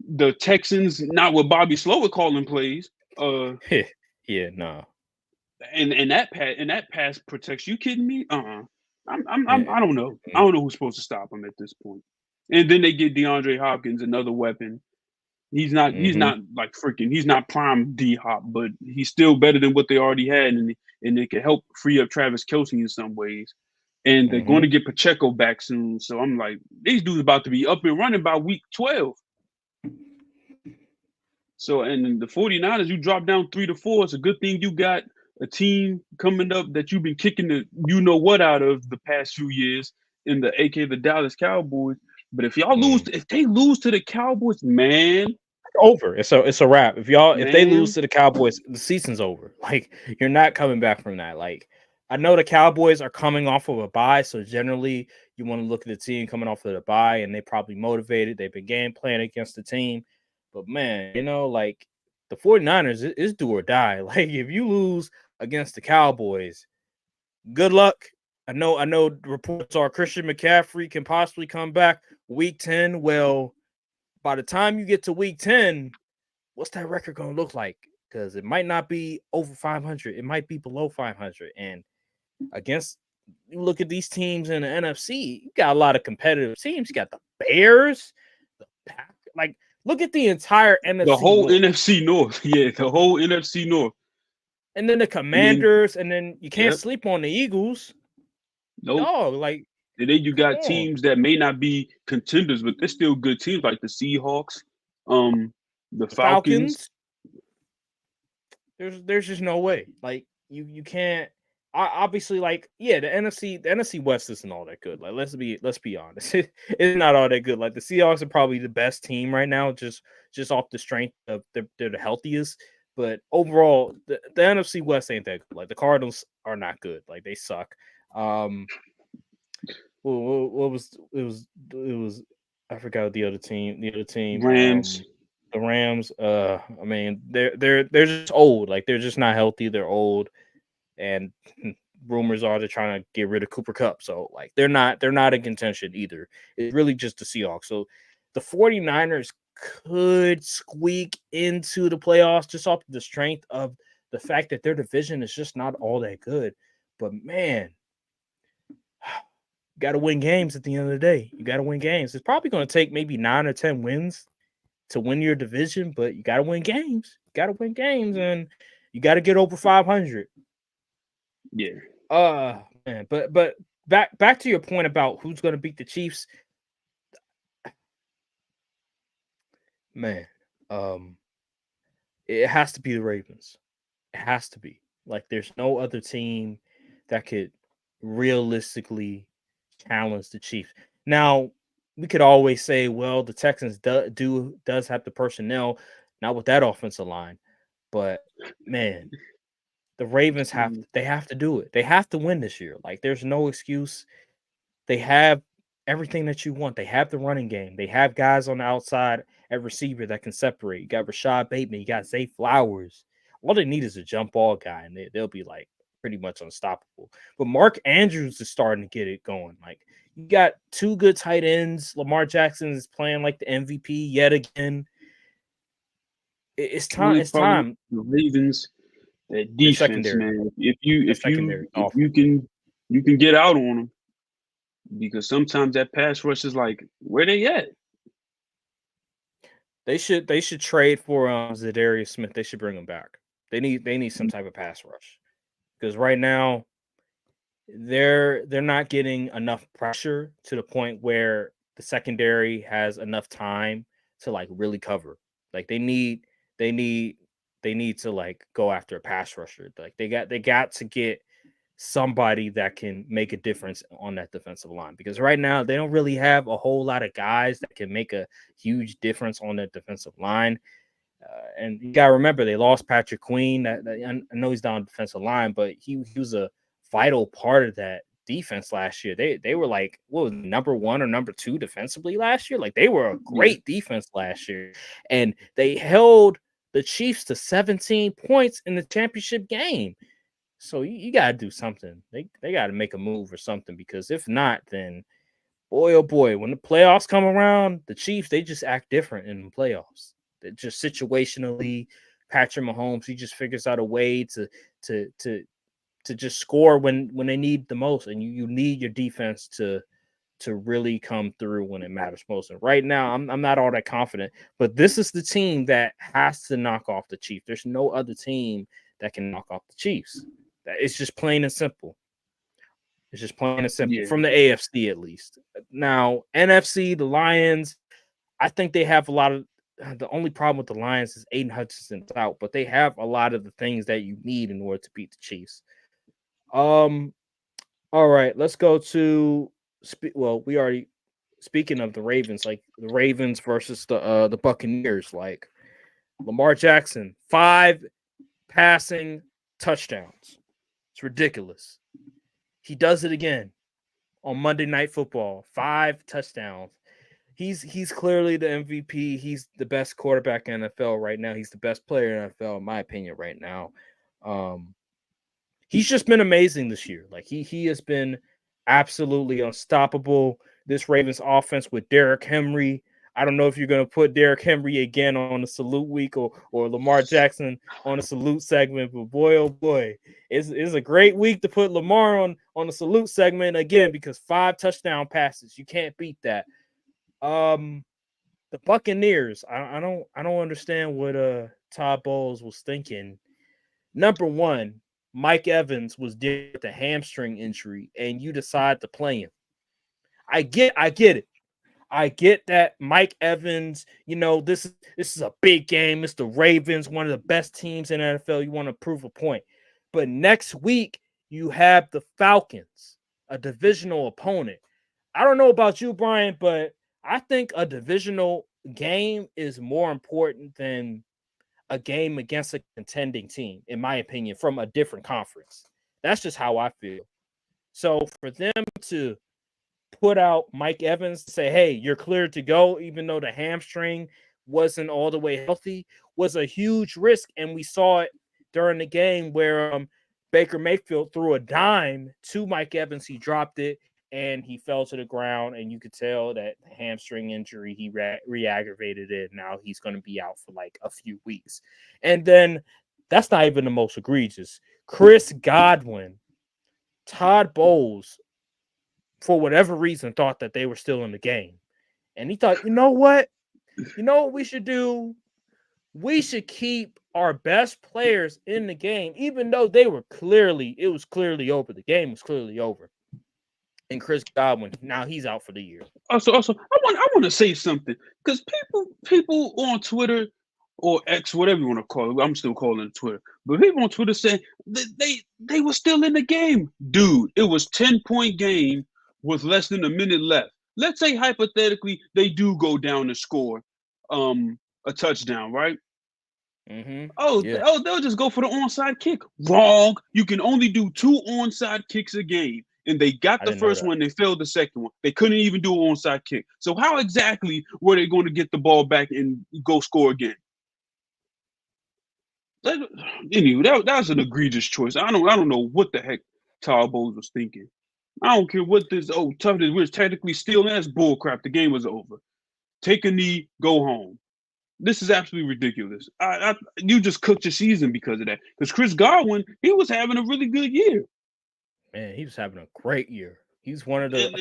The Texans, not with Bobby Slowick calling plays. Yeah, no. And that pass protects. You kidding me? I don't know. I don't know who's supposed to stop him at this point. And then they get DeAndre Hopkins, another weapon. He's not like freaking. He's not prime D Hop, but he's still better than what they already had, and it can help free up Travis Kelce in some ways. And they're going to get Pacheco back soon. So I'm like, these dudes about to be up and running by week 12. So, and the 49ers, you drop down 3-4. It's a good thing you got a team coming up that you've been kicking the you-know-what out of the past few years in the Dallas Cowboys. But if y'all lose, if they lose to the Cowboys, man. Over. It's a wrap. If they lose to the Cowboys, the season's over. Like, you're not coming back from that. Like, I know the Cowboys are coming off of a bye, so generally you want to look at the team coming off of the bye, and they probably motivated. They've been game playing against the team. But, man, like, the 49ers is do or die. Like, if you lose against the Cowboys, good luck. I know reports are Christian McCaffrey can possibly come back week 10. Well, by the time you get to week 10, what's that record going to look like? Because it might not be over 500. It might be below 500. And you look at these teams in the NFC, you got a lot of competitive teams. You got the Bears, the Pack. Like, look at the entire NFC. The whole NFC North. Yeah, the whole NFC North. And then the Commanders, and then you can't sleep on the Eagles. Nope. No, like. And then you got teams that may not be contenders, but they're still good teams, like the Seahawks, the Falcons. There's just no way. Like you can't. Obviously, like the NFC West isn't all that good. Like let's be honest, it's not all that good. Like the Seahawks are probably the best team right now, just off the strength of they're the healthiest. But overall, the NFC West ain't that good. Like the Cardinals are not good. Like they suck. What was it was I forgot the other team. Rams. The Rams. I mean, they're just old. Like they're just not healthy. They're old, and rumors are they're trying to get rid of Cooper Kupp. So like they're not in contention either. It's really just the Seahawks. So the 49ers could squeak into the playoffs just off the strength of the fact that their division is just not all that good. But man, you got to win games at the end of the day. You got to win games. It's probably going to take maybe 9 or 10 wins to win your division, but you got to win games. You got to win games, and you got to get over 500. Yeah. Man, but back to your point about who's going to beat the Chiefs, man. Um, it has to be the Ravens. It has to be. Like, there's no other team that could realistically challenge the Chiefs. Now, we could always say, well, the Texans does have the personnel, not with that offensive line, but man, the Ravens Mm, have to do it. They have to win this year. Like, there's no excuse. They have everything that you want. They have the running game. They have guys on the outside at receiver that can separate. You got Rashad Bateman. You got Zay Flowers. All they need is a jump ball guy, and they'll be like pretty much unstoppable. But Mark Andrews is starting to get it going. Like, you got two good tight ends. Lamar Jackson is playing like the MVP yet again. It's time. only It's problem time. with the Ravens, that Their defense, secondary. man. If you Their if you secondary is if awful. you can get out on them, because sometimes that pass rush is like, where they at? They should trade for Zadarius Smith. They should bring him back. They need some type of pass rush because right now they're not getting enough pressure to the point where the secondary has enough time to like really cover. Like, they need they need to like go after a pass rusher. Like, they got to get somebody that can make a difference on that defensive line because right now they don't really have a whole lot of guys that can make a huge difference on that defensive line. And you gotta remember they lost Patrick Queen. I know he's down defensive line, but he was a vital part of that defense last year. They were like, what was it, number one or number two defensively last year? Like, they were a Yeah, great defense last year, and they held the Chiefs to 17 points in the championship game. So you gotta do something. They gotta make a move or something because if not, then boy oh boy, when the playoffs come around, the Chiefs they just act different in the playoffs. They just situationally, Patrick Mahomes he just figures out a way to to to just score when they need the most, and you need your defense to really come through when it matters most. And right now, I'm not all that confident, but this is the team that has to knock off the Chiefs. There's no other team that can knock off the Chiefs. It's just plain and simple. It's just plain and simple yeah, from the AFC at least. Now, NFC, the Lions, I think they have a lot of the only problem with the Lions is Aiden Hutchinson's out, but they have a lot of the things that you need in order to beat the Chiefs. Um, all right, let's go to well, we already speaking of the Ravens, like the Ravens versus the Buccaneers, like Lamar Jackson, 5 passing touchdowns. It's ridiculous. He does it again on Monday Night Football. 5 touchdowns. He's clearly the MVP. He's the best quarterback in NFL right now. He's the best player in NFL, in my opinion, right now. Um, he's just been amazing this year. Like he has been absolutely unstoppable. This Ravens offense with Derrick Henry. I don't know if you're going to put Derrick Henry again on the salute week or Lamar Jackson on the salute segment, but boy, oh boy, it's a great week to put Lamar on the salute segment again because 5 touchdown passes. You can't beat that. Um, the Buccaneers. I don't understand what Todd Bowles was thinking. Number one, Mike Evans was dealing with a hamstring injury, and you decide to play him. I get it. I get that Mike Evans, this is a big game. It's the Ravens, one of the best teams in the NFL. You want to prove a point. But next week, you have the Falcons, a divisional opponent. I don't know about you, Brian, but I think a divisional game is more important than a game against a contending team, in my opinion, from a different conference. That's just how I feel. So for them to put out Mike Evans to say, hey, you're cleared to go, even though the hamstring wasn't all the way healthy, was a huge risk. And we saw it during the game where Baker Mayfield threw a dime to Mike Evans. He dropped it and he fell to the ground. And you could tell that the hamstring injury, he re-aggravated it. Now he's going to be out for like a few weeks. And then that's not even the most egregious. Chris Godwin, Todd Bowles, for whatever reason, thought that they were still in the game. And he thought, you know what? You know what we should do? We should keep our best players in the game, even though it was clearly over. The game was clearly over. And Chris Godwin, now he's out for the year. Also, I want to say something because people on Twitter or X, whatever you want to call it, I'm still calling it Twitter, but people on Twitter say they were still in the game, dude. It was 10-point game with less than a minute left. Let's say hypothetically they do go down and score a touchdown, right? Yeah. They'll just go for the onside kick. Wrong. You can only do 2 onside kicks a game. And they got the first one, they failed the second one. They couldn't even do an onside kick. So how exactly were they going to get the ball back and go score again? Anyway, that was an egregious choice. I don't know what the heck Todd Bowles was thinking. I don't care what this toughness we're technically still that's bullcrap. The game was over. Take a knee, go home. This is absolutely ridiculous. You just cooked your season because of that. Because Chris Godwin, he was having a really good year. Man, he was having a great year. He's one of the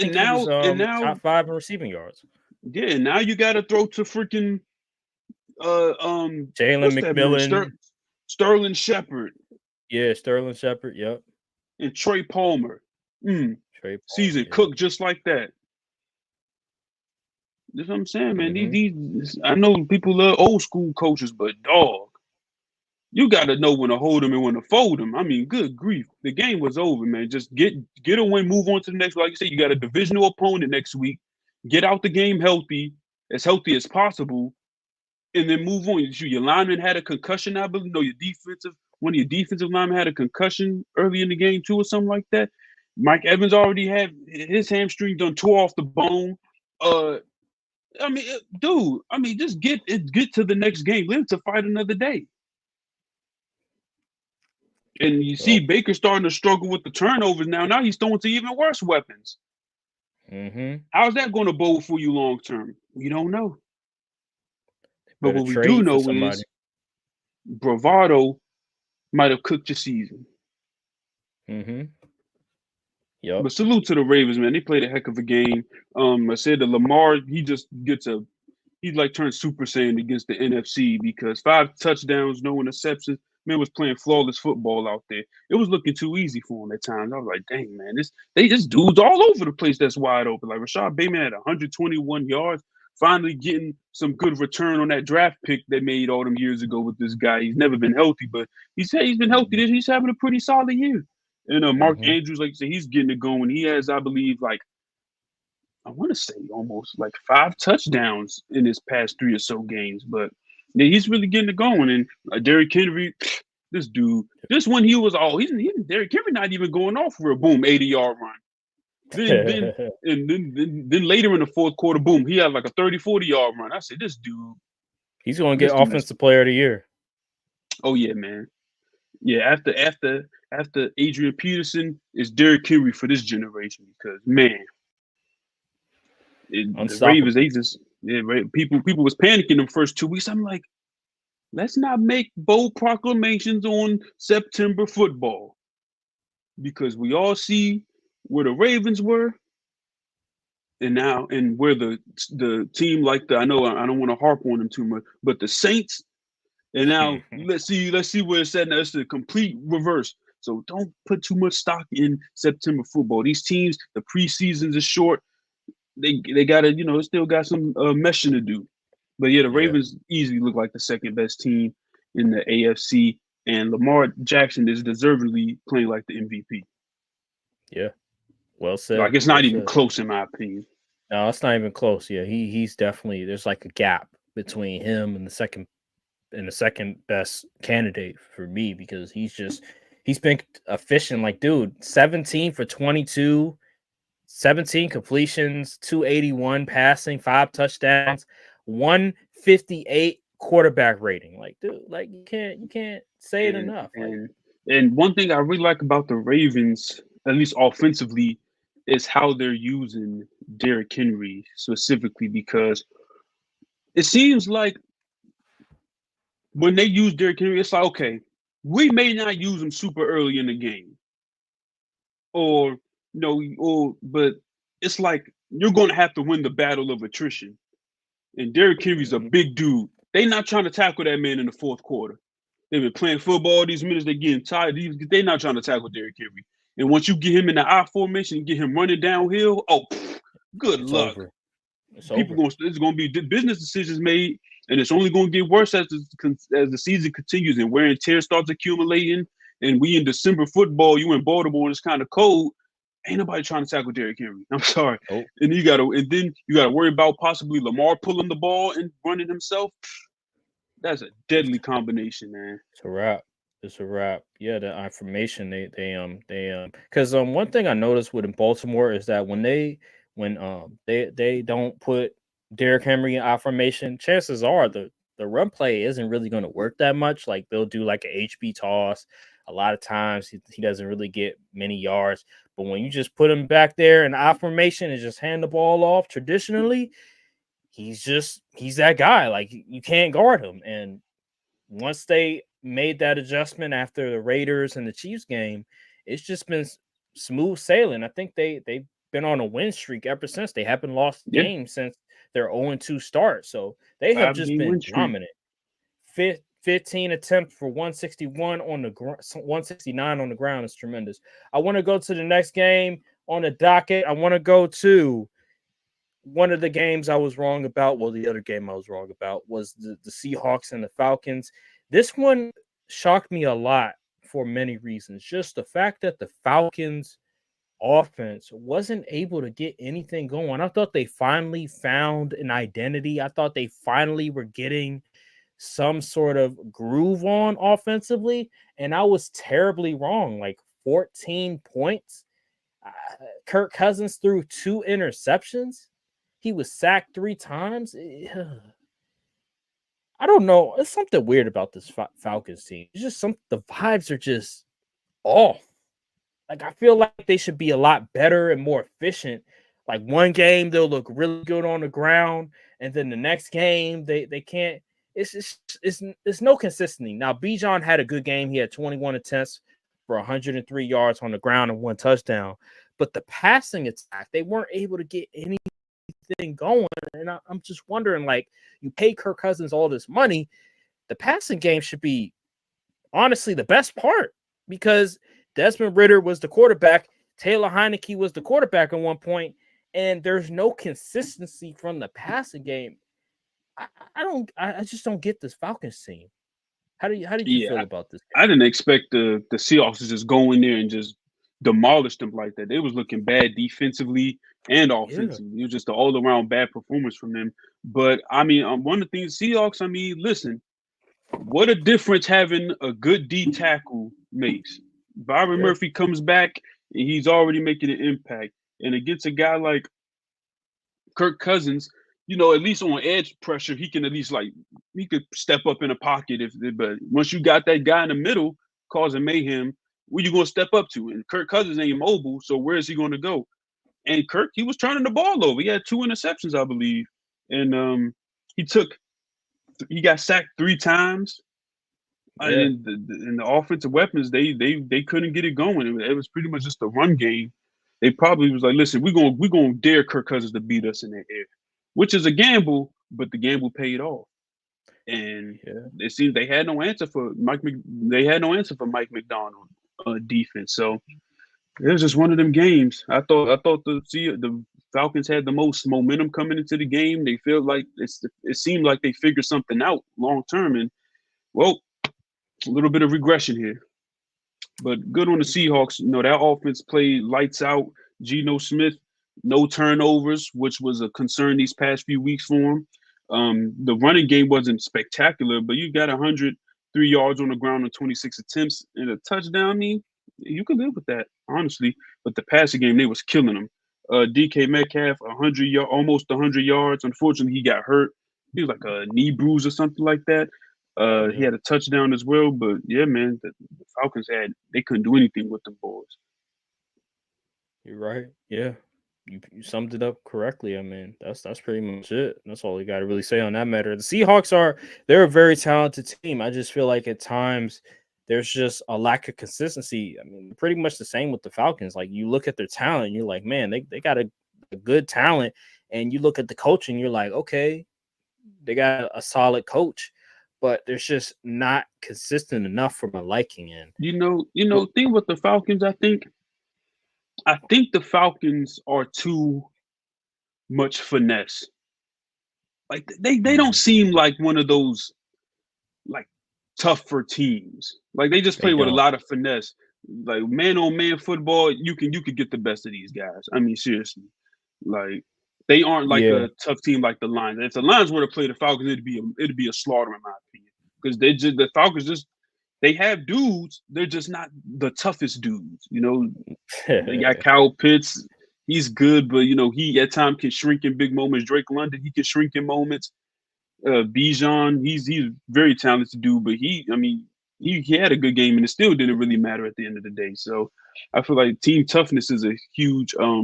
top 5 in receiving yards. Yeah, now you got to throw to freaking Jalen McMillan, Sterling Shepard. Yeah, Sterling Shepard. Yep. And Trey Palmer. Trey Palmer, season cooked just like that. That's what I'm saying, man. These I know people love old school coaches, but dog, you got to know when to hold them and when to fold them. I mean, good grief. The game was over, man. Just get a win, move on to the next. Like you said, you got a divisional opponent next week. Get out the game healthy as possible, and then move on. Your lineman had a concussion, I believe. No, one of your defensive linemen had a concussion early in the game too, or something like that. Mike Evans already had his hamstring done tore off the bone. Just get to the next game. Live to fight another day. And you see Baker starting to struggle with the turnovers now. Now he's throwing to even worse weapons. How's that going to bode for you long term? We don't know. But what we do know is bravado might have cooked your season. Yep. But salute to the Ravens, man. They played a heck of a game. I said that Lamar, he just he's like turned Super Saiyan against the NFC because 5 touchdowns, no interceptions. Man was playing flawless football out there. It was looking too easy for him at times. I was like, dang, man, this dude's all over the place that's wide open. Like Rashad Bateman had 121 yards, finally getting some good return on that draft pick they made all them years ago with this guy. He's never been healthy, but he said he's been healthy. He's having a pretty solid year. And Mark Andrews, like you said, he's getting it going. He has, I believe, I want to say almost like 5 touchdowns in his past 3 or so games. But yeah, he's really getting it going. And Derrick Henry, this dude, this one he was Derrick Henry not even going off for a boom 80-yard run. Then later in the fourth quarter, boom, he had like a 30-40-yard run. I said, this dude, he's going to get offensive player of the year. Oh yeah, man. Yeah, after Adrian Peterson is Derrick Henry for this generation because man, the Ravens people was panicking the first 2 weeks. I'm like, let's not make bold proclamations on September football because we all see where the Ravens were and where the team I know I don't want to harp on them too much, but the Saints. And now let's see where it's at. Now it's the complete reverse. So don't put too much stock in September football. These teams, the preseasons is short. They gotta, still got some meshing to do. But yeah, the Ravens easily look like the second best team in the AFC, and Lamar Jackson is deservedly playing like the MVP. Yeah, well said. Like it's not even close in my opinion. No, it's not even close. Yeah, he's definitely there's like a gap between him and the second best candidate for me because he's been efficient. Like, dude, 17 for 22, 17 completions, 281 passing, 5 touchdowns, 158 quarterback rating. Like, dude, like you can't say it enough. And one thing I really like about the Ravens, at least offensively, is how they're using Derrick Henry specifically because it seems like when they use Derrick Henry, it's like, okay, we may not use him super early in the game. But it's like you're going to have to win the battle of attrition. And Derrick Henry's a big dude. They're not trying to tackle that man in the fourth quarter. They've been playing football these minutes. They're getting tired. They're not trying to tackle Derrick Henry. And once you get him in the I formation and get him running downhill, good It's luck. over. It's over. It's going to be business decisions made, and it's only going to get worse as the season continues and wear and tear starts accumulating. And we in December football, you in Baltimore, and it's kind of cold. Ain't nobody trying to tackle Derrick Henry. I'm sorry. Oh, And then you gotta worry about possibly Lamar pulling the ball and running himself. That's a deadly combination, man. it's a wrap. It's a wrap. Yeah, the information because one thing I noticed with in Baltimore is that when they don't put Derrick Henry in I formation, chances are the run play isn't really going to work that much. Like they'll do like a HB toss. A lot of times he doesn't really get many yards. But when you just put him back there in I formation and just hand the ball off, traditionally, he's that guy. Like you can't guard him. And once they made that adjustment after the Raiders and the Chiefs game, it's just been smooth sailing. I think they've been on a win streak ever since. They haven't lost a Yeah, game since their 0-2 start. So they have just 5-game been win streak. dominant. 15 attempts for 161 on the 169 on the ground is tremendous. I want to go to the next game on the docket. I want to go to one of the games I was wrong about. Well, the other game I was wrong about was the Seahawks and the Falcons. This one shocked me a lot for many reasons. Just the fact that the Falcons offense wasn't able to get anything going. I thought they finally found an identity. I thought they finally were getting some sort of groove on offensively, and I was terribly wrong. Like 14 points. Kirk Cousins threw 2 interceptions. He was sacked 3 times. I don't know. It's something weird about this Falcons team. It's just the vibes are just off. Like I feel like they should be a lot better and more efficient. Like one game they'll look really good on the ground, and then the next game they can't. It's no consistency. Now Bijan had a good game. He had 21 attempts for 103 yards on the ground and 1 touchdown. But the passing attack, they weren't able to get anything going. And I'm just wondering, like, you pay Kirk Cousins all this money, the passing game should be honestly the best part, because Desmond Ridder was the quarterback. Taylor Heineke was the quarterback at one point, and there's no consistency from the passing game. I just don't get this Falcons team. How did you feel Yeah, about this I game? didn't expect the Seahawks to just go in there and just demolish them like that. They was looking bad defensively and Yeah, offensively. It was just an all around bad performance from them. But I mean, one of the things Seahawks. I mean, listen, what a difference having a good D tackle makes. Byron yeah, Murphy comes back and he's already making an impact. And against a guy like Kirk Cousins, at least on edge pressure, he can at least he could step up in a pocket but once you got that guy in the middle causing mayhem, where you gonna step up to? And Kirk Cousins ain't mobile, so where is he gonna go? And Kirk, he was turning the ball over. He had 2 interceptions, I believe. And he took he got sacked 3 times. yeah. And the offensive weapons, they couldn't get it going. It was pretty much just a run game. They probably was like, listen, we're gonna dare Kirk Cousins to beat us in that air, which is a gamble, but the gamble paid off. And Yeah, it seems they had no answer for they had no answer for Mike McDonald defense. So it was just one of them games. I thought the Falcons had the most momentum coming into the game. They feel like it seemed like they figured something out long term, and well, a little bit of regression here. But good on the Seahawks. That offense played lights out. Geno Smith, no turnovers, which was a concern these past few weeks for him. The running game wasn't spectacular, but you got 103 yards on the ground on 26 attempts and a touchdown. I mean, you can live with that, honestly. But the passing game, they was killing them. DK Metcalf, 100 almost 100 yards. Unfortunately, he got hurt. He was like a knee bruise or something like that. He yeah. had a touchdown as well, but yeah, man, the Falcons they couldn't do anything with the boys. You're right. Yeah. You summed it up correctly. I mean, that's pretty much it. That's all you got to really say on that matter. The Seahawks they're a very talented team. I just feel like at times there's just a lack of consistency. I mean, pretty much the same with the Falcons. Like you look at their talent, you're like, man, they got a good talent, and you look at the coaching, you're like, okay, they got a solid coach, but there's just not consistent enough for my liking. In Thing with the Falcons, I think I think the Falcons are too much finesse. Like they don't Mm, seem like one of those like tougher teams. Like they just they play with a don't. lot of finesse. Like man on man football, you could get the best of these guys. I mean, seriously. Like they aren't like Yeah. a tough team like the Lions. If the Lions were to play the Falcons, it'd be a slaughter in my opinion. Because the Falcons just they have dudes, they're just not the toughest dudes. They got Kyle Pitts. He's good, but he at times can shrink in big moments. Drake London, he can shrink in moments. Bijan, he's very talented dude, but I mean, he had a good game, and it still didn't really matter at the end of the day. So I feel like team toughness is a huge uh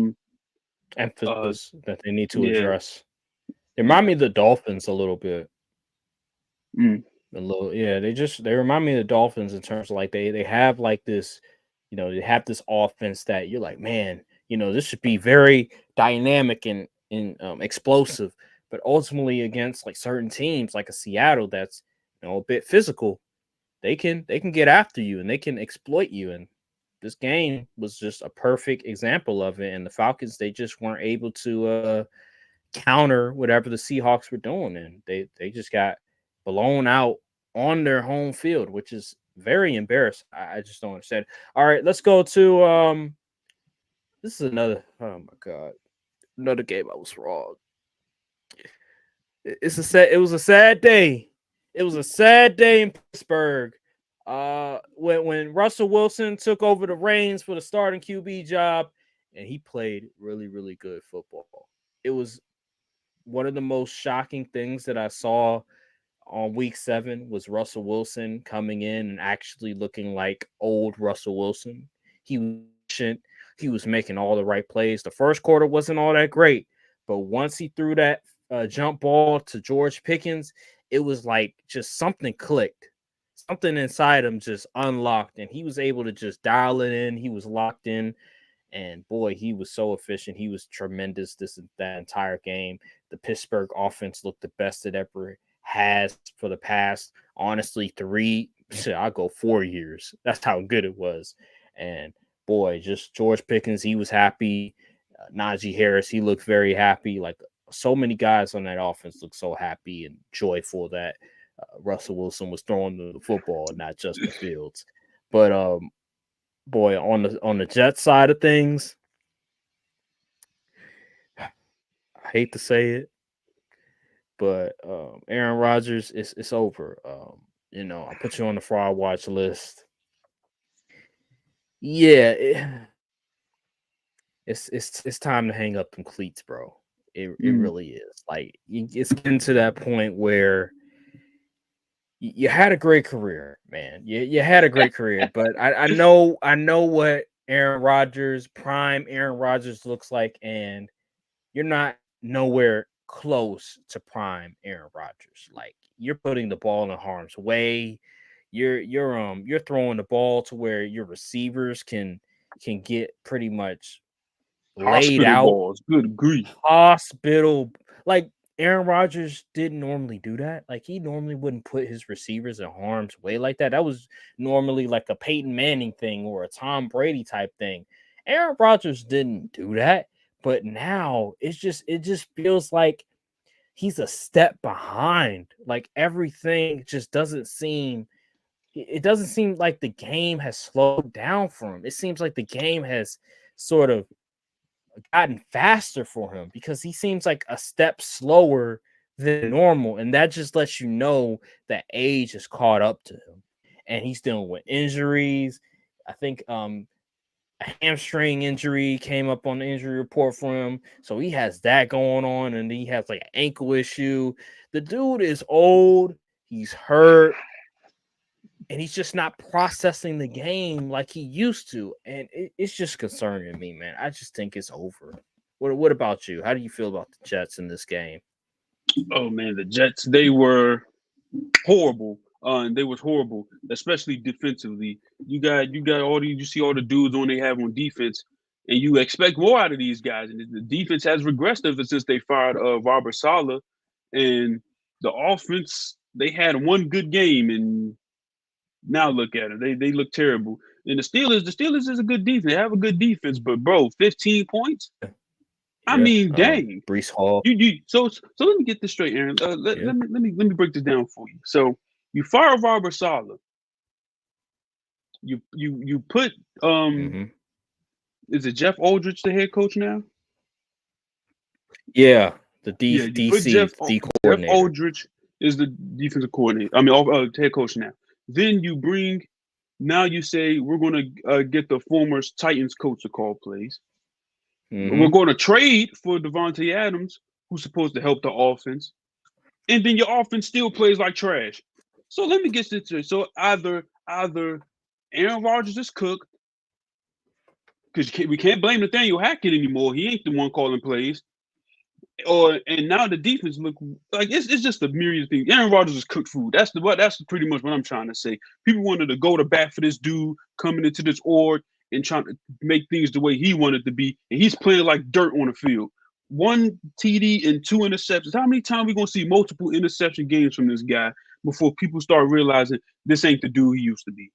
Emphasis that they need to yeah, address. They remind yeah. me of the Dolphins a little bit. Mm. A little, yeah. They remind me of the Dolphins in terms of like they have like this, they have this offense that you're like, man, this should be very dynamic and explosive, but ultimately against like certain teams like a Seattle that's a bit physical, they can get after you and they can exploit you. And this game was just a perfect example of it. And the Falcons, they just weren't able to counter whatever the Seahawks were doing, and they just got blown out on their home field, which is very embarrassing. I just don't understand. All right, let's go to this is another, oh my god, another game I was wrong. It was a sad day. It was a sad day in Pittsburgh. When Russell Wilson took over the reins for the starting QB job, and he played really, really good football. It was one of the most shocking things that I saw on week 7 was Russell Wilson coming in and actually looking like old Russell Wilson. He was efficient. He was making all the right plays. The first quarter wasn't all that great, but once he threw that jump ball to George Pickens, it was like just something clicked. Something inside him just unlocked, and he was able to just dial it in. He was locked in, and boy, he was so efficient. He was tremendous that entire game. The Pittsburgh offense looked the best it ever has for the past, honestly, I'll go 4 years. That's how good it was. And boy, just George Pickens, he was happy. Najee Harris, he looked very happy. Like so many guys on that offense looked so happy and joyful that Russell Wilson was throwing the football and not just the Fields. But boy, on the Jets side of things, I hate to say it, but Aaron Rodgers, it's over. I put you on the fraud watch list. Yeah, it's time to hang up them cleats, bro. It Mm. really is. Like it's getting to that point where you had a great career, man. You had a great career, but I know what prime Aaron Rodgers looks like, and you're not nowhere close to prime Aaron Rodgers. Like you're putting the ball in harm's way. You're throwing the ball to where your receivers can get pretty much laid Hospital out. balls. Good grief. Hospital, like Aaron Rodgers didn't normally do that. Like he normally wouldn't put his receivers in harm's way like that. That was normally like a Peyton Manning thing or a Tom Brady type thing. Aaron Rodgers didn't do that, but now it just feels like he's a step behind. Like everything just doesn't seem it doesn't seem like the game has slowed down for him. It seems like the game has sort of gotten faster for him because he seems like a step slower than normal. And that just lets you know that age has caught up to him. And he's dealing with injuries. I think a hamstring injury came up on the injury report for him. So he has that going on, and he has like an ankle issue. The dude is old, he's hurt, and he's just not processing the game like he used to. And it's just concerning me, man. I just think it's over. What about you? How do you feel about the Jets in this game? Oh man, the Jets, they were horrible. And they was horrible, especially defensively. You got you see all the dudes on they have on defense, and you expect more out of these guys. And the defense has regressed ever since they fired Robert Saleh. And the offense, they had one good game, and now look at it. They look terrible. And the Steelers is a good defense. They have a good defense, but bro, 15 points. I Yeah. mean, dang. Brees Hall. So let me get this straight, Aaron. Yeah. Let me break this down for you. So you fire Robert Saleh. You put Mm-hmm. is it Jeff Aldrich the head coach now? Yeah. The Yeah, you put DC D Jeff coordinator. Aldrich is the defensive coordinator. I mean, head coach now. Then you bring. Now you say we're going to get the former Titans coach to call plays. Mm-hmm. We're going to trade for Devontae Adams, who's supposed to help the offense, and then your offense still plays like trash. So let me get this straight. So either Aaron Rodgers is cooked because we can't blame Nathaniel Hackett anymore. He ain't the one calling plays. And now the defense look like it's just a myriad of things. Aaron Rodgers is cooked food. That's pretty much what I'm trying to say. People wanted to go to bat for this dude coming into this org and trying to make things the way he wanted to be, and he's playing like dirt on the field. 1 TD and 2 interceptions. How many times we gonna see multiple interception games from this guy before people start realizing this ain't the dude he used to be?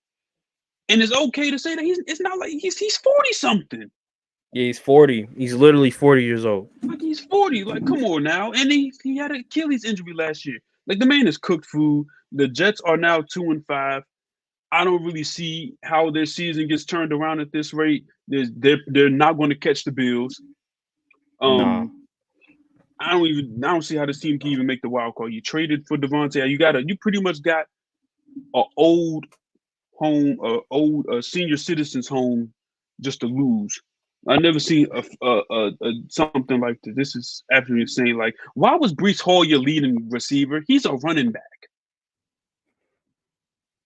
And it's okay to say that it's not like he's 40 something. Yeah, he's 40. He's literally 40 years old. Like he's 40. Like, come on now. And he had an Achilles injury last year. Like the man is cooked food. The Jets are now 2-5. I don't really see how their season gets turned around at this rate. They're not going to catch the Bills. Nah. I don't see how this team can even make the wild card. You traded for Devontae. You pretty much got an old home, senior citizens home just to lose. I never seen a something like this. This is absolutely insane. Like, why was Brees Hall your leading receiver? He's a running back.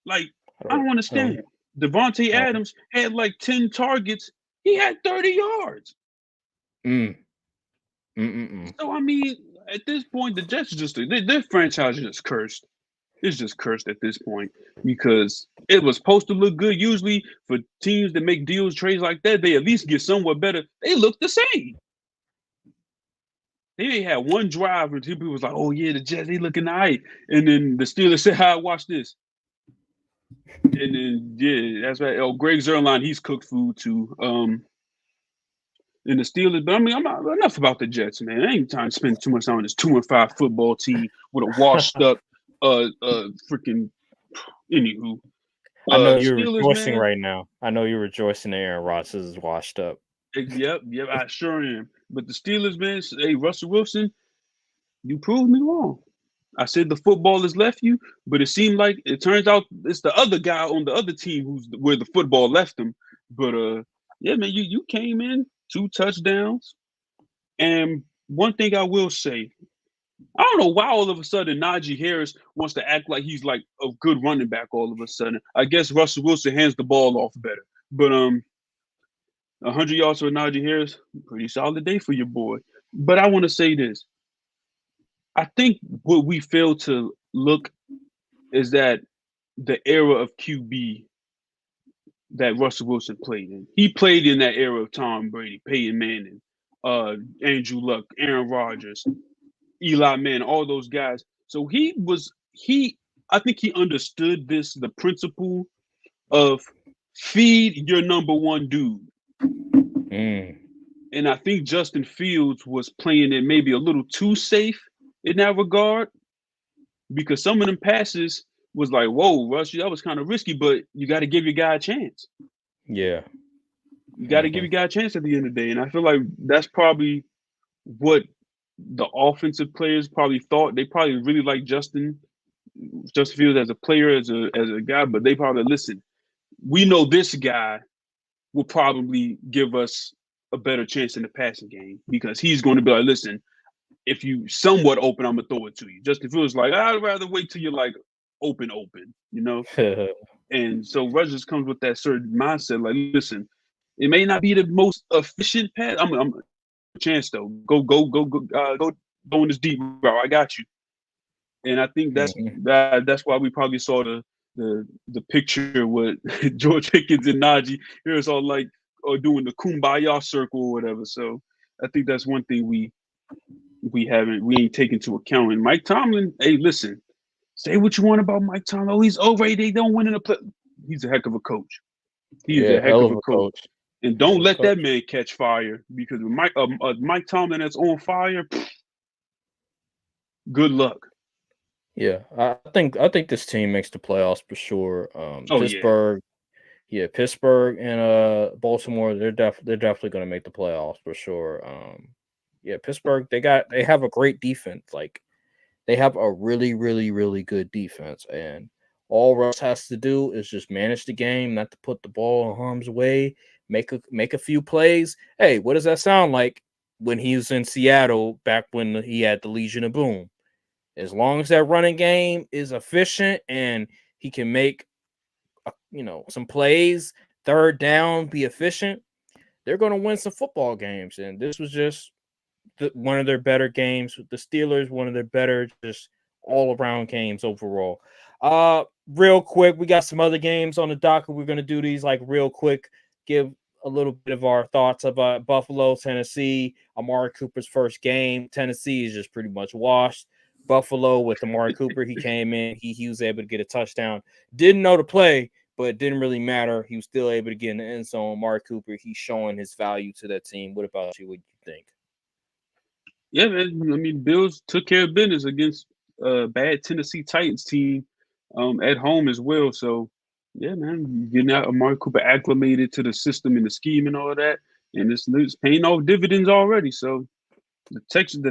Like, I don't understand. Devontae Adams had like 10 targets. He had 30 yards. So I mean, at this point, the Jets their franchise is just cursed. It's just cursed at this point because it was supposed to look good. Usually for teams that make deals, trades like that, they at least get somewhat better. They look the same. They had one drive where people was like, "Oh yeah, the Jets, they looking all right," and then the Steelers said, "Hi, watch this." And then yeah, that's right. Oh, Greg Zuerlein, he's cooked food too. And the Steelers, but I mean, I'm not enough about the Jets, man. I ain't time to spend too much time on this 2-5 football team with a washed up, freaking. Anywho, I know you're Steelers, rejoicing man. right now. I know you're rejoicing that Aaron Rodgers is washed up. Yep, I sure am. But the Steelers, man, hey, Russell Wilson, you proved me wrong. I said the football has left you, but it seemed like it turns out it's the other guy on the other team where the football left him. But yeah, man, you came in 2 touchdowns. And one thing I will say, I don't know why all of a sudden Najee Harris wants to act like he's like a good running back all of a sudden. I guess Russell Wilson hands the ball off better. But 100 yards for Najee Harris, pretty solid day for your boy. But I want to say this. I think what we fail to look is that the era of QB that Russell Wilson played in. He played in that era of Tom Brady, Peyton Manning, Andrew Luck, Aaron Rodgers, Eli Manning, all those guys. So I think he understood the principle of feed your number one dude. And I think Justin Fields was playing it maybe a little too safe in that regard because some of them passes was like, whoa, Russ, that was kind of risky, but you got to give your guy a chance. Yeah. You got to give your guy a chance at the end of the day. And I feel like that's probably what the offensive players probably thought. They probably really like Justin Fields as a player, as a guy, but they probably, listen, we know this guy will probably give us a better chance in the passing game because he's going to be like, listen, if you somewhat open, I'm going to throw it to you. Justin Fields like, I'd rather wait till you're like open, you know? And so Rodgers comes with that certain mindset, like, listen, it may not be the most efficient pass. I'm a chance though. Go in this deep route. I got you. And I think that's why we probably saw the picture with George Pickens and Najee. Here's all like doing the kumbaya circle or whatever. So I think that's one thing we ain't taken into account. And Mike Tomlin, hey, listen, say what you want about Mike Tomlin. Oh, he's overrated. They don't win in a play. He's a heck of a coach. He is a Yeah, heck hell of of a a coach. coach. And Hell don't of a let that coach. man catch fire because with Mike Tomlin that's on fire, good luck. Yeah, I think this team makes the playoffs for sure. Oh yeah, Pittsburgh, yeah, Pittsburgh and Baltimore, they're definitely going to make the playoffs for sure. Yeah, Pittsburgh, they have a great defense. Like they have a really, really, really good defense, and all Russ has to do is just manage the game, not to put the ball in harm's way, make a few plays. Hey, what does that sound like when he was in Seattle back when he had the Legion of Boom? As long as that running game is efficient and he can make some plays, third down, be efficient, they're going to win some football games. And this was just one of their better games with the Steelers, one of their better just all around games overall. Real quick, we got some other games on the docket. We're going to do these like real quick, give a little bit of our thoughts about Buffalo, Tennessee. Amari Cooper's first game. Tennessee is just pretty much washed. Buffalo with Amari Cooper, he came in, he was able to get a touchdown. Didn't know the play, but it didn't really matter. He was still able to get in the end zone. Amari Cooper, he's showing his value to that team. What about you? What do you think? yeah, man. I mean, Bills took care of business against bad Tennessee Titans team at home as well. So yeah, man, getting out Amari Cooper acclimated to the system and the scheme and all of that, and it's paying off dividends already. So the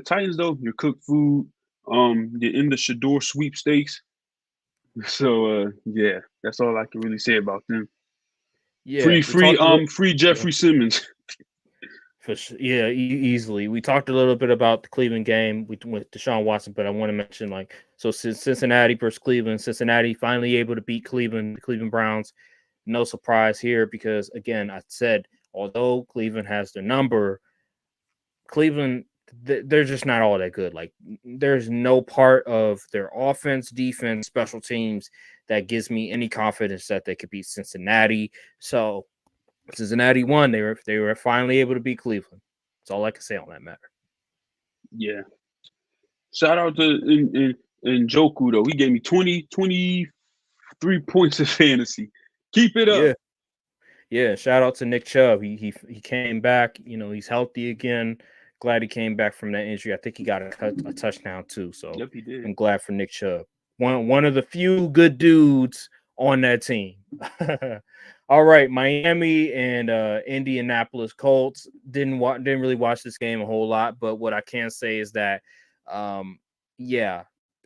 Titans though, you're cooked food. You're in the Shador sweepstakes. So yeah, that's all I can really say about them. Yeah, we talked a little. Free Jeffrey Simmons. Yeah, easily. We talked a little bit about the Cleveland game with Deshaun Watson, but I want to mention so since Cincinnati versus Cleveland, Cincinnati finally able to beat Cleveland, the Cleveland Browns. No surprise here because again, I said although Cleveland has the number, Cleveland they're just not all that good. Like there's no part of their offense, defense, special teams that gives me any confidence that they could beat Cincinnati. So Cincinnati won. They were finally able to beat Cleveland. That's all I can say on that matter. Yeah. Shout out to in Joku though. He gave me 23 points of fantasy. Keep it up. Yeah, yeah. Shout out to Nick Chubb. He came back. He's healthy again. Glad he came back from that injury. I think he got a touchdown too. So Yep, he did. I'm glad for Nick Chubb. One of the few good dudes on that team. All right, Miami and Indianapolis Colts didn't really watch this game a whole lot, but what I can say is that, yeah,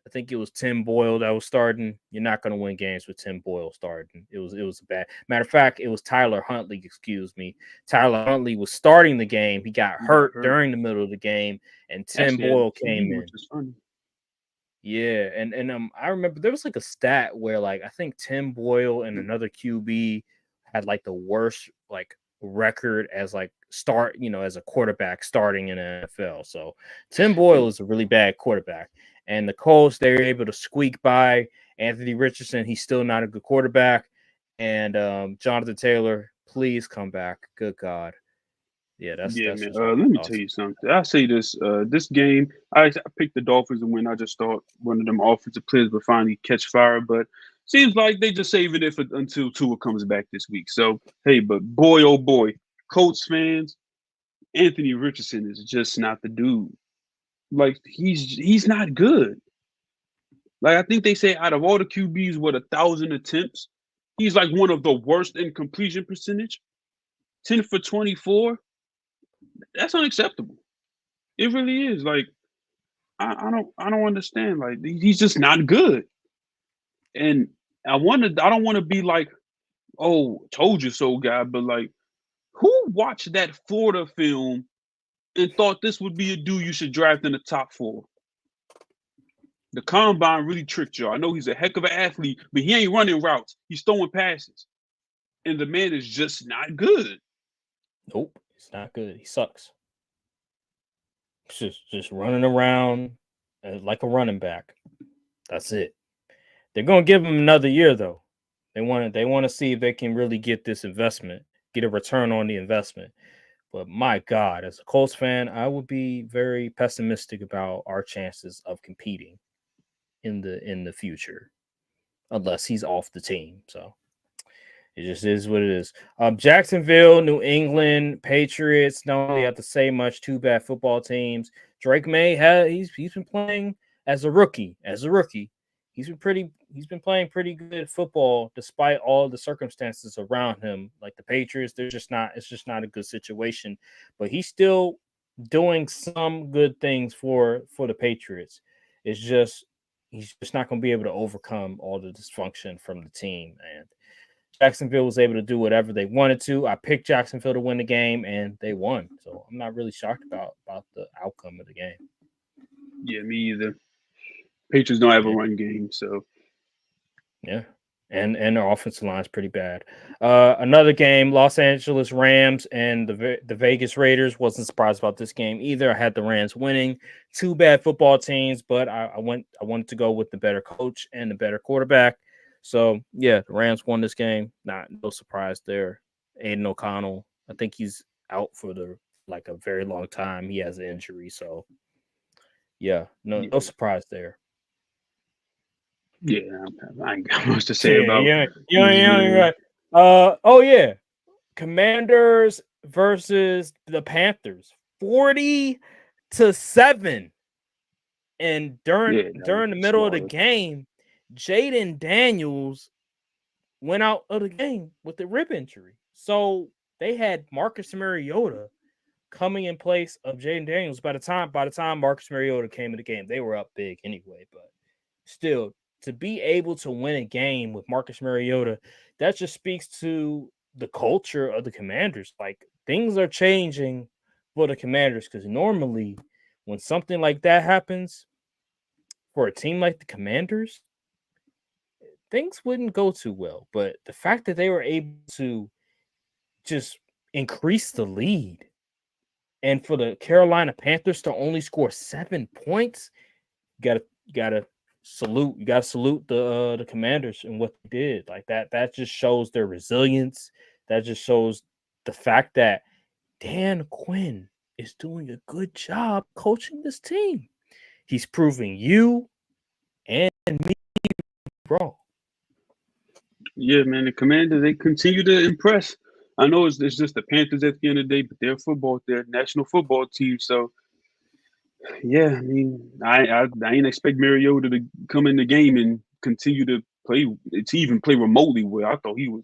I think it was Tim Boyle that was starting. You're not going to win games with Tim Boyle starting. It was a bad matter of fact. It was Tyler Huntley. Excuse me. Tyler Huntley was starting the game. He got hurt during the middle of the game, and Tim Actually, had Boyle a came QB, in. which is funny. Yeah, and I remember there was like a stat where like I think Tim Boyle and another QB had like the worst like record as like as a quarterback starting in the NFL. So Tim Boyle is a really bad quarterback. And the Colts, they're able to squeak by Anthony Richardson. He's still not a good quarterback. And Jonathan Taylor, please come back. Good God. Yeah, Yeah, that's man. just my Let me tell thoughts. you something. I say this. This game, I picked the Dolphins to win. I just thought one of them offensive players would finally catch fire, but seems like they just saving it until Tua comes back this week. So hey, but boy, oh boy, Colts fans, Anthony Richardson is just not the dude. Like he's not good. Like I think they say out of all the QBs with 1,000 attempts, he's like one of the worst in completion percentage. 10 for 24. That's unacceptable. It really is. Like I don't understand. Like he's just not good. And I don't want to be like, oh, told you so guy, but like who watched that Florida film and thought this would be a dude you should draft in the top four? The combine really tricked y'all. I know he's a heck of an athlete, but he ain't running routes. He's throwing passes. And the man is just not good. Nope, it's not good. He sucks. Just running around like a running back. That's it. They're gonna give him another year though. They want to see if they can really get this investment, get a return on the investment. But my God, as a Colts fan, I would be very pessimistic about our chances of competing in the future, unless he's off the team. So It just is what it is. Jacksonville, New England, Patriots don't really have to say much. Two bad football teams. Drake May he's been playing as a rookie. He's been playing pretty good football despite all the circumstances around him. Like the Patriots, it's just not a good situation. But he's still doing some good things for the Patriots. It's just he's just not going to be able to overcome all the dysfunction from the team. And Jacksonville was able to do whatever they wanted to. I picked Jacksonville to win the game, and they won. So I'm not really shocked about the outcome of the game. Yeah, me either. Patriots don't have a Yeah, run game, so yeah. And their offensive line is pretty bad. Another game, Los Angeles Rams and the Vegas Raiders. Wasn't surprised about this game either. I had the Rams winning. Two bad football teams, but I wanted to go with the better coach and the better quarterback. So yeah, the Rams won this game. No surprise there. Aiden O'Connell, I think he's out for a very long time. He has an injury, so yeah, no yeah, surprise there. yeah. I ain't got much to say Yeah, about yeah, yeah, right. Oh yeah, Commanders versus the Panthers, 40-7, and during yeah. That was during the middle of the smart. game, Jaden Daniels went out of the game with a rib injury. So they had Marcus Mariota coming in place of Jaden Daniels. By the time Marcus Mariota came in the game, they were up big anyway. But still, to be able to win a game with Marcus Mariota, that just speaks to the culture of the Commanders. Like things are changing for the Commanders because normally when something like that happens for a team like the Commanders, things wouldn't go too well. But the fact that they were able to just increase the lead and for the Carolina Panthers to only score 7 points, you gotta salute. You gotta salute the Commanders and what they did. Like that. That just shows their resilience. That just shows the fact that Dan Quinn is doing a good job coaching this team. He's proving you and me wrong. Yeah, man. The Commanders, they continue to impress. I know it's just the Panthers at the end of the day, but they're national football team. So yeah, I mean, I ain't expect Mariota to come in the game and continue to play to even play remotely where I thought he was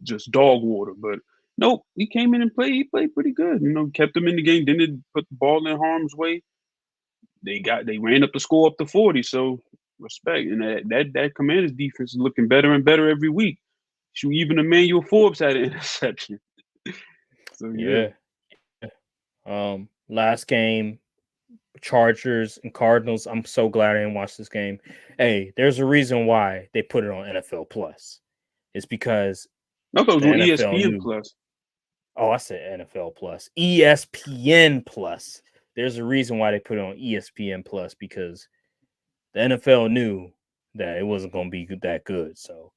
just dog water. But nope, he came in and played. He played pretty good. Kept them in the game. Didn't put the ball in harm's way. They ran up the score up to 40. So respect. And that Commanders defense is looking better and better every week. Shoot, even Emmanuel Forbes had an interception. So yeah. Yeah. Last game, Chargers and Cardinals. I'm so glad I didn't watch this game. Hey, there's a reason why they put it on NFL Plus. It's because I thought it was the on NFL ESPN knew. Plus. Oh, I said NFL Plus, ESPN Plus. There's a reason why they put it on ESPN Plus because the NFL knew that it wasn't going to be that good. So,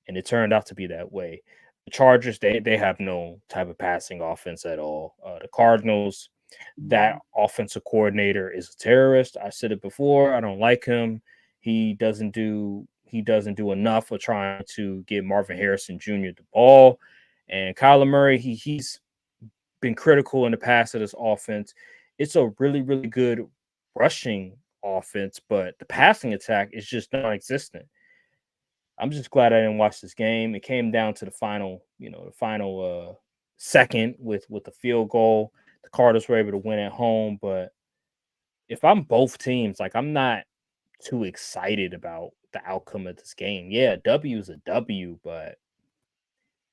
and it turned out to be that way. The Chargers, they have no type of passing offense at all. The Cardinals, that offensive coordinator is a terrorist. I said it before. I don't like him. He doesn't do enough of trying to get Marvin Harrison Jr. the ball. And Kyler Murray, he's been critical in the past of this offense. It's a really, really good rushing offense, but the passing attack is just non-existent. I'm just glad I didn't watch this game. It came down to the final second with the field goal. The Cardinals were able to win at home, but if I'm both teams, like I'm not too excited about the outcome of this game. Yeah, W is a W, but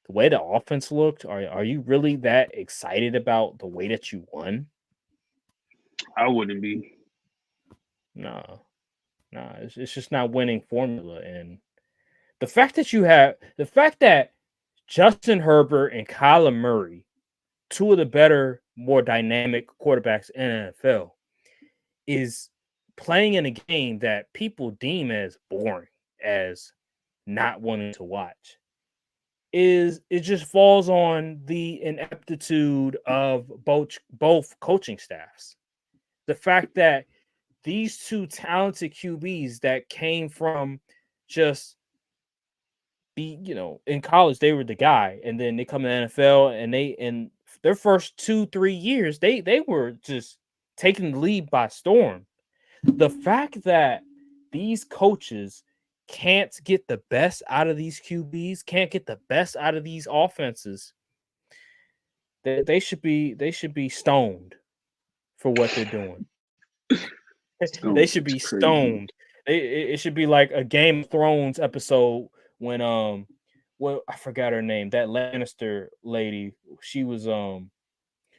the way the offense looked, are you really that excited about the way that you won? I wouldn't be. No, no, it's just not winning formula. And the fact that Justin Herbert and Kyler Murray, two of the better, more dynamic quarterbacks in the NFL, is playing in a game that people deem as boring, as not wanting to watch, is it just falls on the ineptitude of both coaching staffs. The fact that these two talented QBs that came from just be, in college they were the guy, and then they come to the NFL and they in their first 2-3 years they were just taking the lead by storm. The fact that these coaches can't get the best out of these QBs, can't get the best out of these offenses, they should be stoned for what they're doing. They should It's be crazy. stoned. It should be like a Game of Thrones episode when well, I forgot her name, that Lannister lady. She was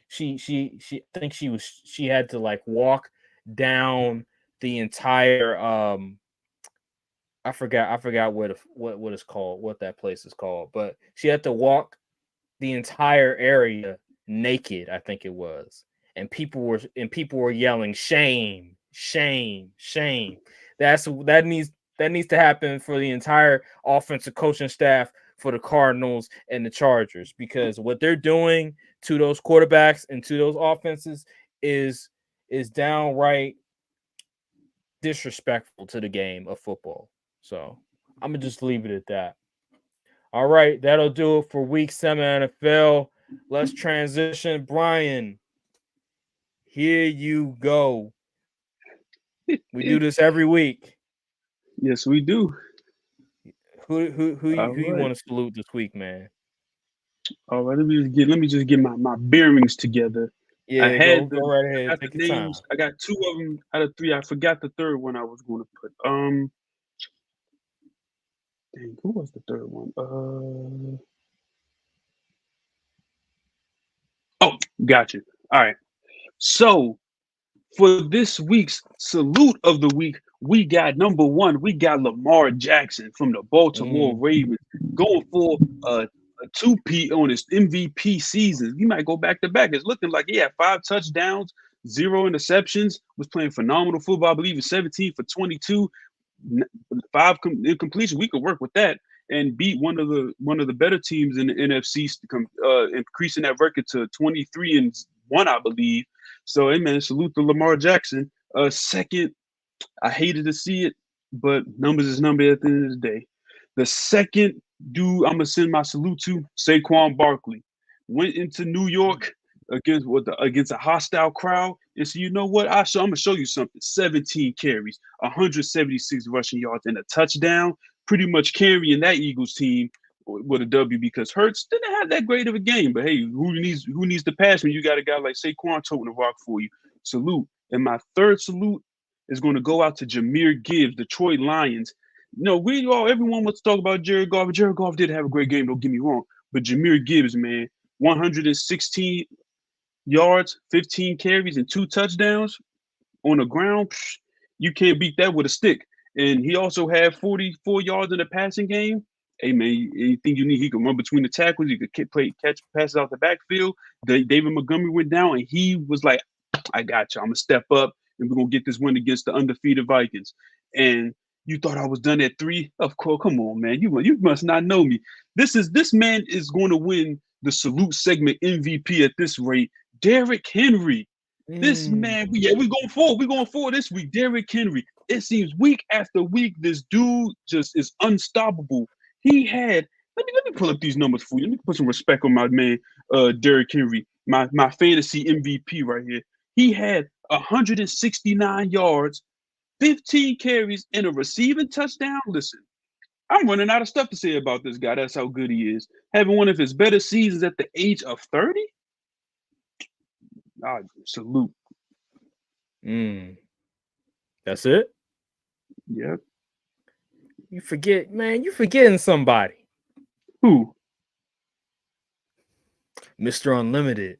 she I think she had to like walk down the entire I forgot what it's called, what that place is called, but she had to walk the entire area naked, I think it was. And people were yelling shame, shame, shame. That needs to happen for the entire offensive coaching staff for the Cardinals and the Chargers, because what they're doing to those quarterbacks and to those offenses is downright disrespectful to the game of football. So I'm gonna just leave it at that. All right, that'll do it for week 7 NFL. Let's transition. Brian, here you go. We do this every week. Yes, we do. Who All you right. want to salute this week, man? All right. Let me just get my bearings together. I Yeah, had go right I ahead. got the Take your time. names. I got two of them out of three. I forgot the third one I was going to put. Dang, who was the third one? Oh, got you. All right. So for this week's salute of the week, we got number one. We got Lamar Jackson from the Baltimore Mm, Ravens going for a two-peat on his MVP season. He might go back to back. It's looking like he had 5 touchdowns, 0 interceptions. Was playing phenomenal football. I believe it's 17 for 22, incompletion. We could work with that and beat one of the better teams in the NFC, increasing that record to 23-1, I believe. So, hey man, salute to Lamar Jackson. Second, I hated to see it, but numbers is numbers at the end of the day. The second dude I'm gonna send my salute to, Saquon Barkley, went into New York against a hostile crowd, and so you know what? I'm gonna show you something. 17 carries, 176 rushing yards, and a touchdown. Pretty much carrying that Eagles team with a W, because Hurts didn't have that great of a game. But hey, who needs to pass when you got a guy like Saquon toting the rock for you? Salute. And my third salute is going to go out to Jahmyr Gibbs, Detroit Lions. No, everyone wants to talk about Jared Goff. Jared Goff did have a great game, don't get me wrong. But Jahmyr Gibbs, man, 116 yards, 15 carries, and 2 touchdowns on the ground. You can't beat that with a stick. And he also had 44 yards in the passing game. Hey man, anything you need, he can run between the tackles. He could catch passes out the backfield. David Montgomery went down, and he was like, "I got you. I'm gonna step up, and we're gonna get this win against the undefeated Vikings." And you thought I was done at 3? Of course, come on, man. You must not know me. This man is going to win the salute segment MVP at this rate. Derrick Henry. This mm, man, we going forward. We going forward this week. Derrick Henry. It seems week after week, this dude just is unstoppable. He had. Let me pull up these numbers for you. Let me put some respect on my man, Derrick Henry, my fantasy MVP right here. He had 169 yards, 15 carries, and a receiving touchdown. Listen, I'm running out of stuff to say about this guy. That's how good he is. Having one of his better seasons at the age of 30. Salute. mm. That's it. Yep. You forget, man. You forgetting somebody, Who? Mr. Unlimited.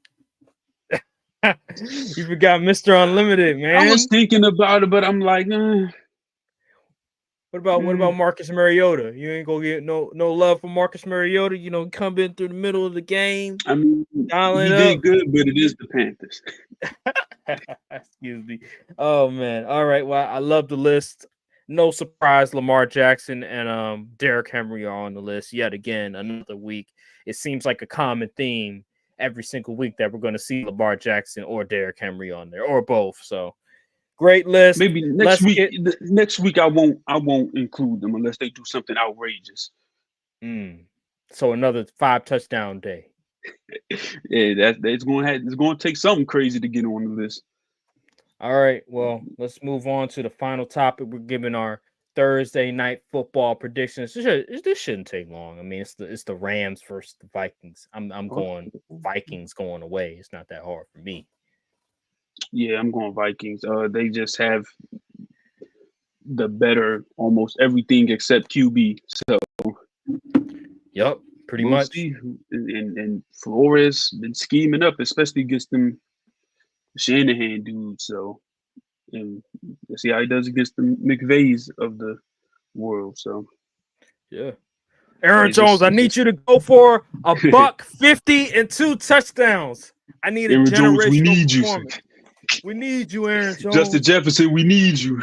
You forgot Mr. Unlimited, I was man. thinking about it, but I'm like, What about Marcus Mariota? You ain't gonna get no love for Marcus Mariota. Come in through the middle of the game, I mean, dialing he up. did good, but it is the Panthers. Excuse me. Oh man. All right. Well, I love the list. No surprise, Lamar Jackson and Derrick Henry are on the list yet again. Another week. It seems like a common theme every single week that we're going to see Lamar Jackson or Derrick Henry on there, or both. So great list. Maybe next Let's week. get Next week, I won't include them unless they do something outrageous. So another 5 touchdown day. Yeah, it's going to take something crazy to get on the list. All right, well, let's move on to the final topic. We're giving our Thursday night football predictions. This shouldn't take long. I mean, it's the Rams versus the Vikings. I'm going Vikings going away. It's not that hard for me. Yeah, I'm going Vikings. They just have the better almost everything except QB. So Yep, pretty we'll much. see. And Flores been scheming up, especially against them Shanahan dude. So and let's see how he does against the McVays of the world. So Yeah. Aaron it's Jones, just, I it's need just you to go for a $150 and 2 touchdowns. I need a Aaron Jones, we generational need you. performance. We need you, Aaron Jones. Justin Jefferson, we need you.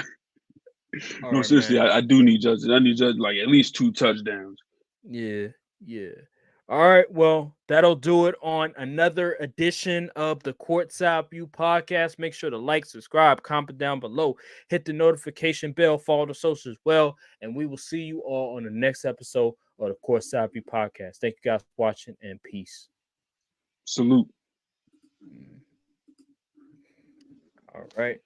All No, right, seriously, man. I do need Justin. I need Justin like at least 2 touchdowns. Yeah. All right, well, that'll do it on another edition of the Courtside View Podcast. Make sure to like, subscribe, comment down below, hit the notification bell, follow the socials as well, and we will see you all on the next episode of the Courtside View Podcast. Thank you guys for watching, and peace. Salute. All right.